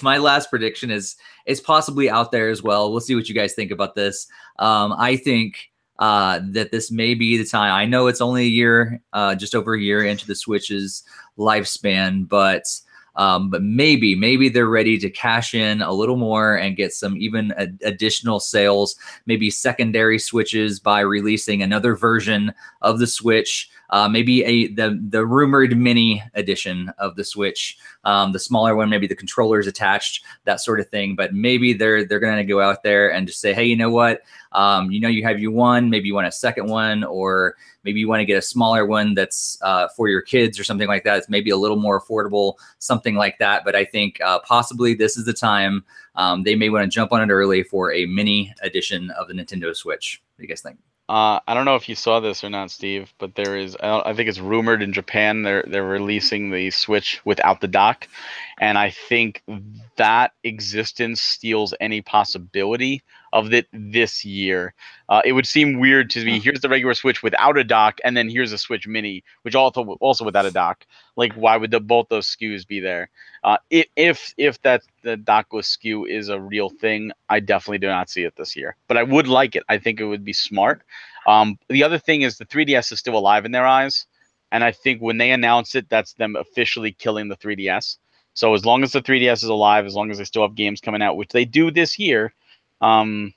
my last prediction is possibly out there as well. We'll see what you guys think about this. I think that this may be the time. I know it's only a year, just over a year into the Switch's lifespan, but maybe they're ready to cash in a little more and get some even additional sales, maybe secondary Switches by releasing another version of the Switch. Maybe the rumored mini edition of the Switch, the smaller one, maybe the controllers attached, that sort of thing. But maybe they're going to go out there and just say, hey, you know what? You have one, maybe you want a second one, or maybe you want to get a smaller one that's for your kids or something like that. It's maybe a little more affordable, something like that. But I think possibly this is the time. They may want to jump on it early for a mini edition of the Nintendo Switch. What do you guys think? I don't know if you saw this or not, Steve, but there is, I think it's rumored in Japan they're releasing the Switch without the dock, and I think that existence steals any possibility of it this year. It would seem weird to be, here's the regular Switch without a dock, and then here's a Switch Mini, which also without a dock. Like, why would both those SKUs be there? If that the dockless SKU is a real thing, I definitely do not see it this year. But I would like it. I think it would be smart. The other thing is the 3DS is still alive in their eyes, and I think when they announce it, that's them officially killing the 3DS. So as long as the 3DS is alive, as long as they still have games coming out, which they do this year, then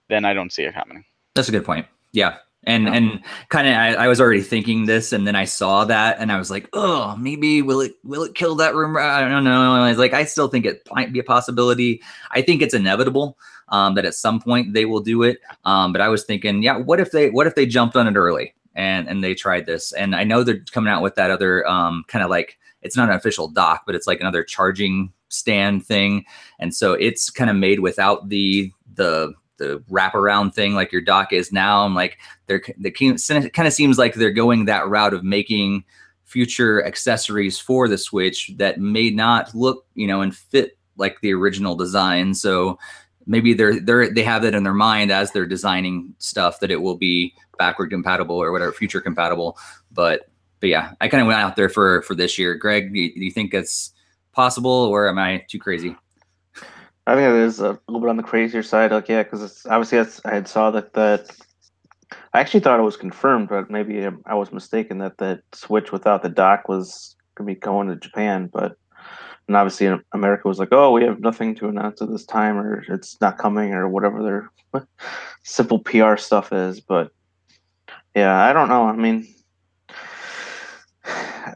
I don't see it happening. That's a good point. Yeah. And kind of, I was already thinking this, and then I saw that, and I was like, oh, maybe will it kill that rumor? I don't know. I was like, I still think it might be a possibility. I think it's inevitable that at some point they will do it. But I was thinking, yeah, what if they jumped on it early and they tried this? And I know they're coming out with that other kind of like, it's not an official dock, but it's like another charging stand thing. And so it's kind of made without the wraparound thing like your dock is now. I'm like, it kind of seems like they're going that route of making future accessories for the Switch that may not look, and fit like the original design. So maybe they have that in their mind as they're designing stuff, that it will be backward compatible or whatever, future compatible. But yeah, I kind of went out there for this year. Greg, do you think it's possible, or am I too crazy? I think it is a little bit on the crazier side. Like, yeah, because it's obviously I had saw that I actually thought it was confirmed, but maybe I was mistaken that the Switch without the dock was going to be going to Japan. And obviously America was like, oh, we have nothing to announce at this time, or it's not coming, or whatever their simple PR stuff is. But yeah, I don't know. I mean,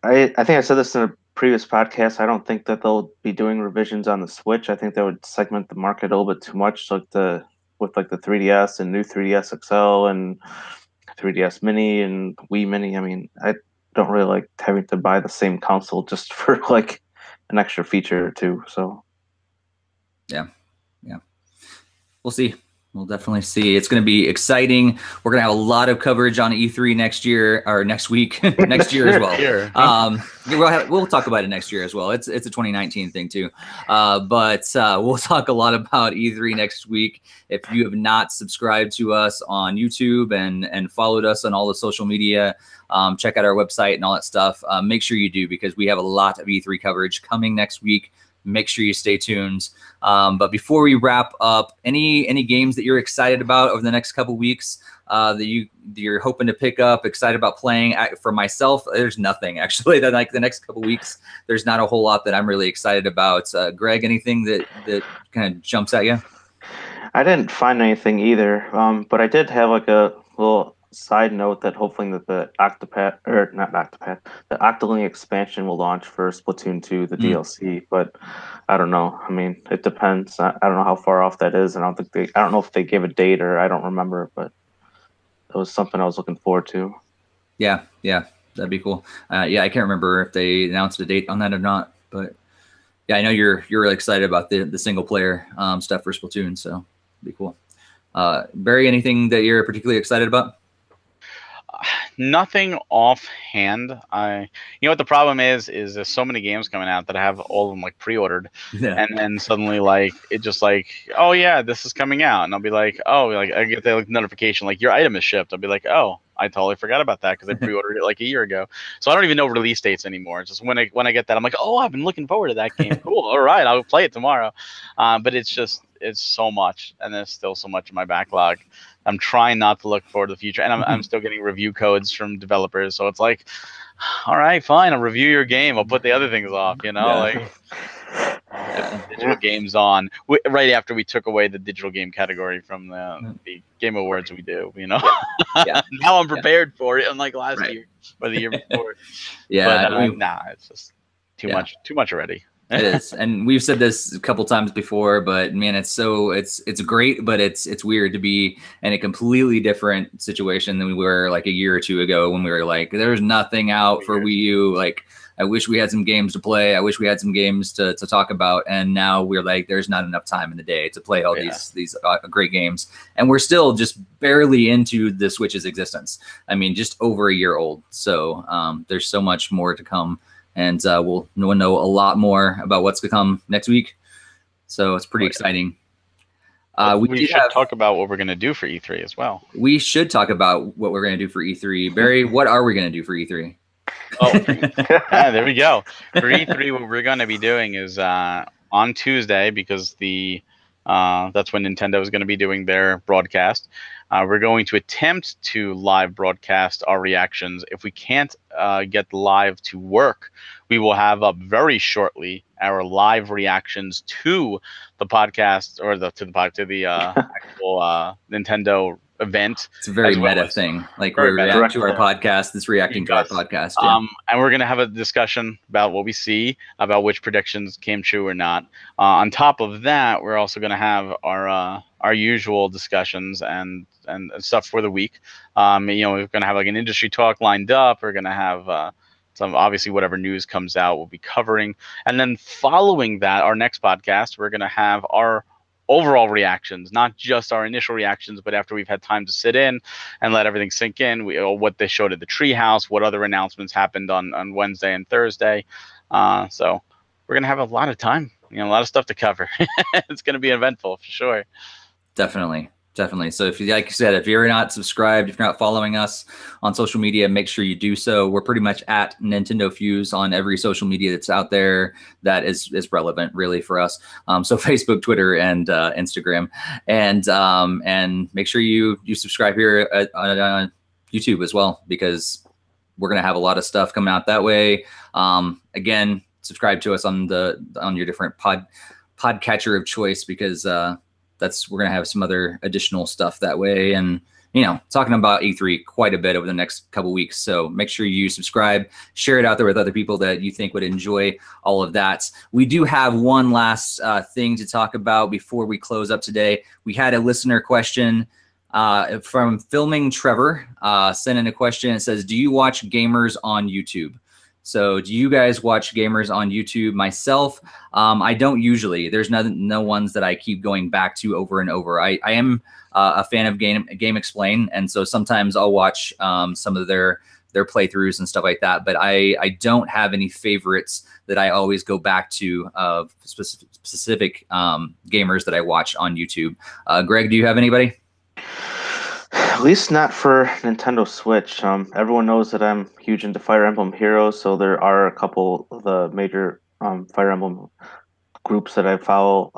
I think I said this in a previous podcast. I don't think that they'll be doing revisions on the Switch. I think that would segment the market a little bit too much, with the 3DS and new 3DS XL and 3DS Mini and Wii Mini. I mean, I don't really like having to buy the same console just for like an extra feature or two. So yeah, we'll see. We'll definitely see. It's going to be exciting. We're going to have a lot of coverage on E3 next year, or next week, next year as well. We'll talk about it next year as well. It's a 2019 thing too. But we'll talk a lot about E3 next week. If you have not subscribed to us on YouTube and followed us on all the social media, check out our website and all that stuff. Make sure you do, because we have a lot of E3 coverage coming next week. Make sure you stay tuned. But before we wrap up, any games that you're excited about over the next couple weeks that you're hoping to pick up, excited about playing? For myself, there's nothing actually. That like the next couple weeks, there's not a whole lot that I'm really excited about. Greg, anything that kind of jumps at you? I didn't find anything either, but I did have like a little side note that hopefully that the Octoling expansion will launch for Splatoon 2, the DLC. But I don't know. I mean, it depends. I don't know how far off that is, and I don't know if they gave a date, or I don't remember. But it was something I was looking forward to. Yeah, that'd be cool. Yeah, I can't remember if they announced a date on that or not, but yeah, I know you're really excited about the single player stuff for Splatoon, so it'd be cool. Barry, anything that you're particularly excited about? Nothing offhand. You know what the problem is there's so many games coming out that I have all of them like pre-ordered, Yeah. and then suddenly like it just like, oh yeah, this is coming out, and I'll be like, oh, like I get the like, notification like your item is shipped. I'll be like, oh, I totally forgot about that because I pre-ordered it like a year ago. So I don't even know release dates anymore. It's just when I get that, I'm like, oh, I've been looking forward to that game. Cool. All right, I'll play it tomorrow. But it's so much, and there's still so much in my backlog. I'm trying not to look forward to the future, and I'm still getting review codes from developers. So it's like, all right, fine, I'll review your game. I'll put the other things off. You know, like digital games on right after we took away the digital game category from the Game Awards. We do, you know. Yeah. Now I'm prepared for it, unlike last year or the year before. Yeah, but nah, it's just too much already. It is, and we've said this a couple times before, but man, it's great, but it's weird to be in a completely different situation than we were like a year or two ago when we were like, there's nothing out for Wii U. Like, I wish we had some games to play. I wish we had some games to talk about, and now we're like, there's not enough time in the day to play all these great games, and we're still just barely into the Switch's existence. I mean, just over a year old. So there's so much more to come. And we'll know a lot more about what's to come next week. So it's pretty exciting. We should talk about what we're going to do for E3 as well. We should talk about what we're going to do for E3. Barry, what are we going to do for E3? Oh, there we go. For E3, what we're going to be doing is on Tuesday, because that's when Nintendo is going to be doing their broadcast. We're going to attempt to live broadcast our reactions. If we can't get live to work, we will have up very shortly our live reactions to the podcast or to the actual Nintendo event. It's a very meta thing. Like we react to our podcast, it's reacting to our podcast. Yeah. And we're going to have a discussion about what we see, about which predictions came true or not. On top of that, we're also going to have our usual discussions and stuff for the week. We're going to have like an industry talk lined up. We're going to have some, obviously, whatever news comes out, we'll be covering. And then following that, our next podcast, we're going to have our overall reactions, not just our initial reactions, but after we've had time to sit in and let everything sink in, what they showed at the Treehouse, what other announcements happened on Wednesday and Thursday. So we're going to have a lot of time, a lot of stuff to cover. It's going to be eventful for sure. Definitely. So if you, like you said, if you're not subscribed, if you're not following us on social media, make sure you do so. We're pretty much at NintendoFuse on every social media that's out there that is relevant really for us. So Facebook, Twitter, and Instagram, and make sure you subscribe here on YouTube as well, because we're gonna have a lot of stuff coming out that way. Again, subscribe to us on your different podcatcher of choice, because we're going to have some other additional stuff that way. And, talking about E3 quite a bit over the next couple weeks. So make sure you subscribe, share it out there with other people that you think would enjoy all of that. We do have one last thing to talk about before we close up today. We had a listener question from Filming Trevor sent in a question. It says, do you watch gamers on YouTube? So do you guys watch gamers on YouTube? Myself, I don't usually. There's no ones that I keep going back to over and over. I am a fan of Game Explain, and so sometimes I'll watch some of their playthroughs and stuff like that. But I don't have any favorites that I always go back to of specific gamers that I watch on YouTube. Greg, do you have anybody? At least not for Nintendo Switch. Everyone knows that I'm huge into Fire Emblem Heroes, so there are a couple of the major Fire Emblem groups that I follow.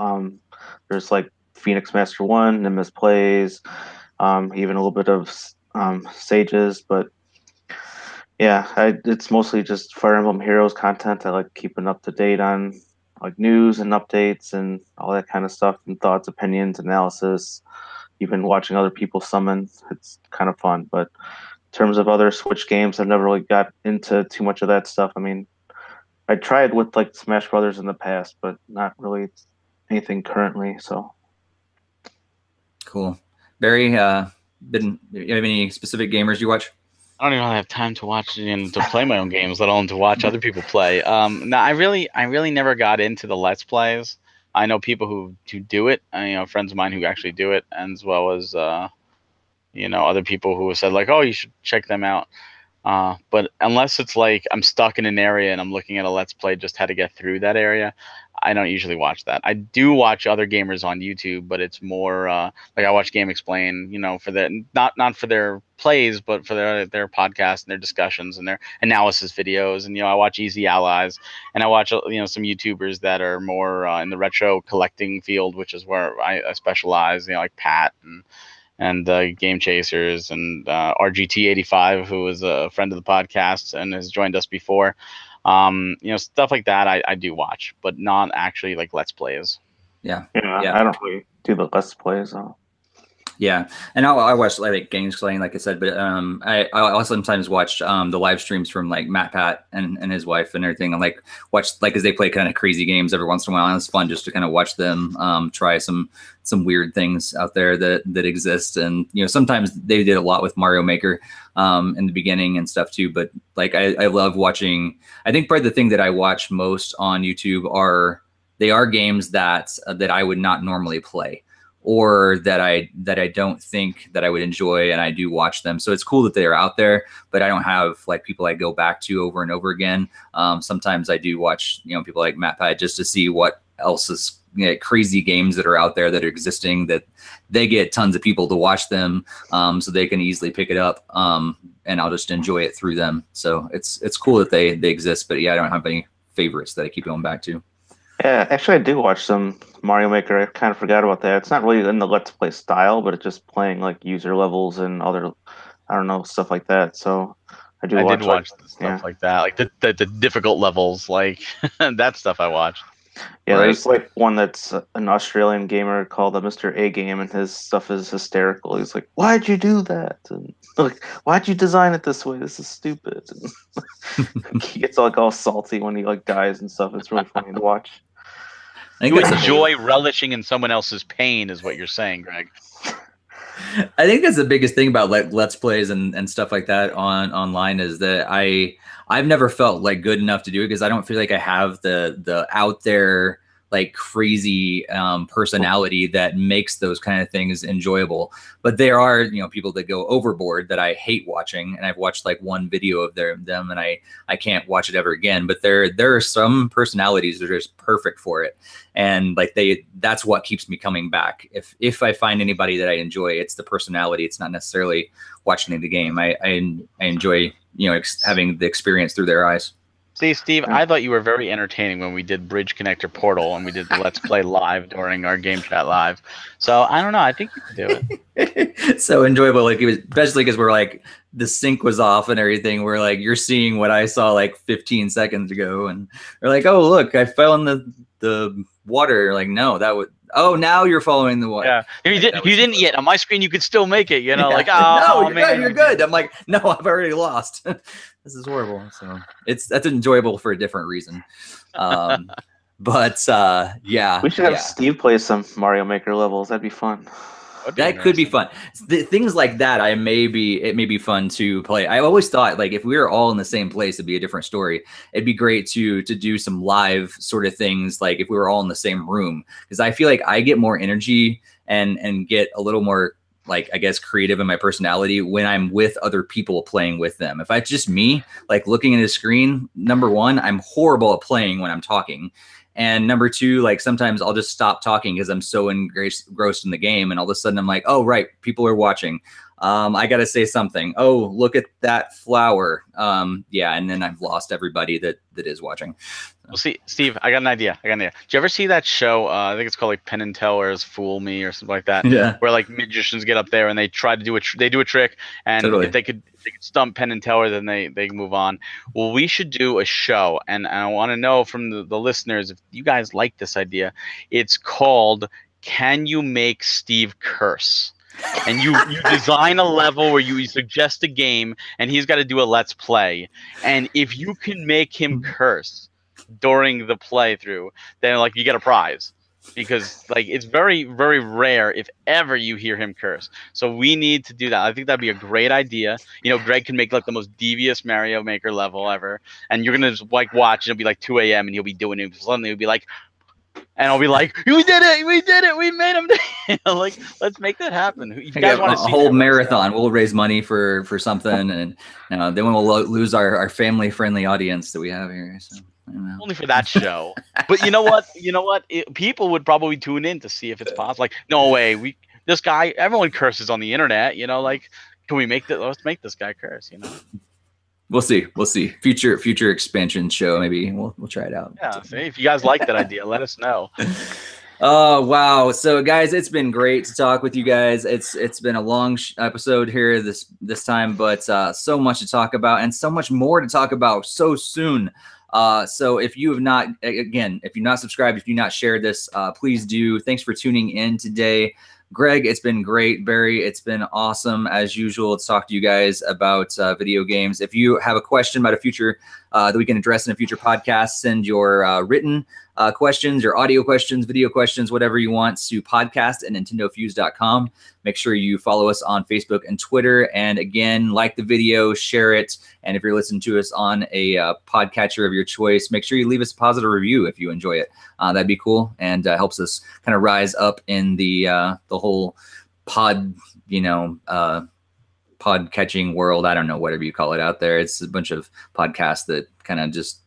There's like Phoenix Master 1, Nimbus Plays, even a little bit of Sages, but yeah, it's mostly just Fire Emblem Heroes content. I like keeping up to date on like news and updates and all that kind of stuff, and thoughts, opinions, analysis. Even watching other people summon, it's kind of fun. But in terms of other Switch games, I've never really got into too much of that stuff. I mean, I tried with like Smash Brothers in the past, but not really anything currently. So cool. Barry, you have any specific gamers you watch? I don't even have time to watch and to play my own games, let alone to watch other people play. No, I really never got into the Let's Plays. I know people who do it, friends of mine who actually do it, and as well as, other people who have said like, oh, you should check them out. But unless it's like I'm stuck in an area and I'm looking at a Let's Play just how to get through that area, I don't usually watch that. I do watch other gamers on YouTube, but it's more like I watch Game Explain, you know, for the not for their plays, but for their podcasts and their discussions and their analysis videos. And you know, I watch Easy Allies, and I watch some YouTubers that are more in the retro collecting field, which is where I specialize. You know, like Pat and Game Chasers and RGT85, who is a friend of the podcast and has joined us before. Stuff like that I do watch, but not actually like Let's Plays. Yeah. I don't really do the Let's Plays. So. Yeah, and I watch like Game Explain, like I said, but I also sometimes watch the live streams from like Matt Pat and his wife and everything. And like watch like as they play kind of crazy games every once in a while, and it's fun just to kind of watch them try some weird things out there that exist. And you know, sometimes they did a lot with Mario Maker in the beginning and stuff too. But like I love watching. I think probably the thing that I watch most on YouTube are games that I would not normally play, or that I don't think that I would enjoy, and I do watch them. So it's cool that they're out there, but I don't have like people I go back to over and over again. Sometimes I do watch, you know, people like Matt Pye just to see what else is, you know, crazy games that are out there that are existing, that they get tons of people to watch them, so they can easily pick it up, and I'll just enjoy it through them. So it's cool that they exist, but yeah, I don't have any favorites that I keep going back to. Yeah, actually, I do watch some Mario Maker. I kind of forgot about that. It's not really in the Let's Play style, but it's just playing like user levels and other, I don't know, stuff like that. So I did watch stuff like that, like the difficult levels, like that stuff I watched. Yeah, right. There's like one that's an Australian gamer called Mr. A Game, and his stuff is hysterical. He's like, "Why'd you do that?" And like, "Why'd you design it this way? This is stupid." And he gets like all salty when he like dies and stuff. It's really funny to watch. You enjoy relishing in someone else's pain, is what you're saying, Greg. I think that's the biggest thing about Let's Plays and stuff like that online is that I've never felt like good enough to do it, because I don't feel like I have the out there like crazy personality that makes those kind of things enjoyable. But there are, you know, people that go overboard that I hate watching, and I've watched like one video of them and I can't watch it ever again. But there are some personalities that are just perfect for it, and like that's what keeps me coming back. If I find anybody that I enjoy, it's the personality. It's not necessarily watching the game. I enjoy, you know, having the experience through their eyes. See, Steve, I thought you were very entertaining when we did Bridge Connector Portal and we did the Let's Play live during our Game Chat Live. So I don't know. I think you can do it. So enjoyable, like it was, especially because we're like the sync was off and everything. We're like, you're seeing what I saw like 15 seconds ago, and we're like, oh look, I fell in the water. You're like, no, that would. Oh, now you're following the water. Yeah, you didn't yet. On my screen, you could still make it. You know, like no, you're good. I'm like, no, I've already lost. This is horrible. So that's enjoyable for a different reason. But yeah, we should have Steve play some Mario Maker levels. That'd be fun. That could be fun. Things like that, it may be fun to play. I always thought like if we were all in the same place, it'd be a different story. It'd be great to do some live sort of things, like if we were all in the same room, because I feel like I get more energy and get a little more, like, I guess, creative in my personality when I'm with other people playing with them. If it's just me, like looking at a screen, number one, I'm horrible at playing when I'm talking. And number two, like sometimes I'll just stop talking because I'm so engrossed in the game, and all of a sudden I'm like, oh, right, people are watching. I got to say something. Oh, look at that flower. Yeah, and then I've lost everybody that is watching. Well, see, Steve, I got an idea. Did you ever see that show? I think it's called like Penn and Teller's Fool Me or something like that. Yeah. Where like magicians get up there and they try to do a trick, and totally. If they could stump Penn and Teller, then they move on. Well, we should do a show, and I want to know from the listeners if you guys like this idea. It's called "Can You Make Steve Curse?" And you design a level where you suggest a game, and he's got to do a Let's Play. And if you can make him curse during the playthrough, then like you get a prize, because like it's very, very rare if ever you hear him curse. So we need to do that. I think that'd be a great idea. You know, Greg can make like the most devious Mario Maker level ever, and you're gonna just like watch. It'll be like 2 a.m. and he'll be doing it. Suddenly it'll be like, and I'll be like, "We did it! We did it! We made him!" Like, let's make that happen. If you guys want to see a whole marathon, we'll raise money for something, and then we'll lose our family friendly audience that we have here. So. Only for that show. But you know what? People would probably tune in to see if it's possible. Like, no way. This guy, everyone curses on the internet. Like, can we make that? Let's make this guy curse. We'll see. Future expansion show. Maybe we'll try it out. Yeah. See, if you guys like that idea, let us know. Oh wow! So guys, it's been great to talk with you guys. It's been a long episode here this time, but so much to talk about and so much more to talk about so soon. So if you have not, again, if you're not subscribed, if you've not shared this, please do. Thanks for tuning in today. Greg, it's been great. Barry, it's been awesome as usual. Let's talk to you guys about video games. If you have a question about a future that we can address in a future podcast, send your written questions, your audio questions, video questions, whatever you want to podcast@nintendofuse.com. Make sure you follow us on Facebook and Twitter. And again, like the video, share it. And if you're listening to us on a podcatcher of your choice, make sure you leave us a positive review if you enjoy it. That'd be cool, and helps us kind of rise up in the whole pod, pod catching world. I don't know, whatever you call it out there. It's a bunch of podcasts that kind of just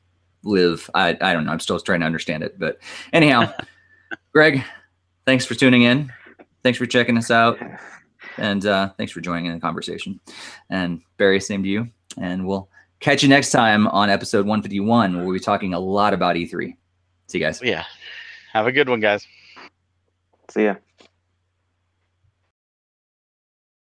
live. I don't know. I'm still trying to understand it. But anyhow, Greg, thanks for tuning in. Thanks for checking us out. And thanks for joining in the conversation. And Barry, same to you. And we'll catch you next time on episode 151, where we'll be talking a lot about E3. See you guys. Yeah. Have a good one, guys. See ya.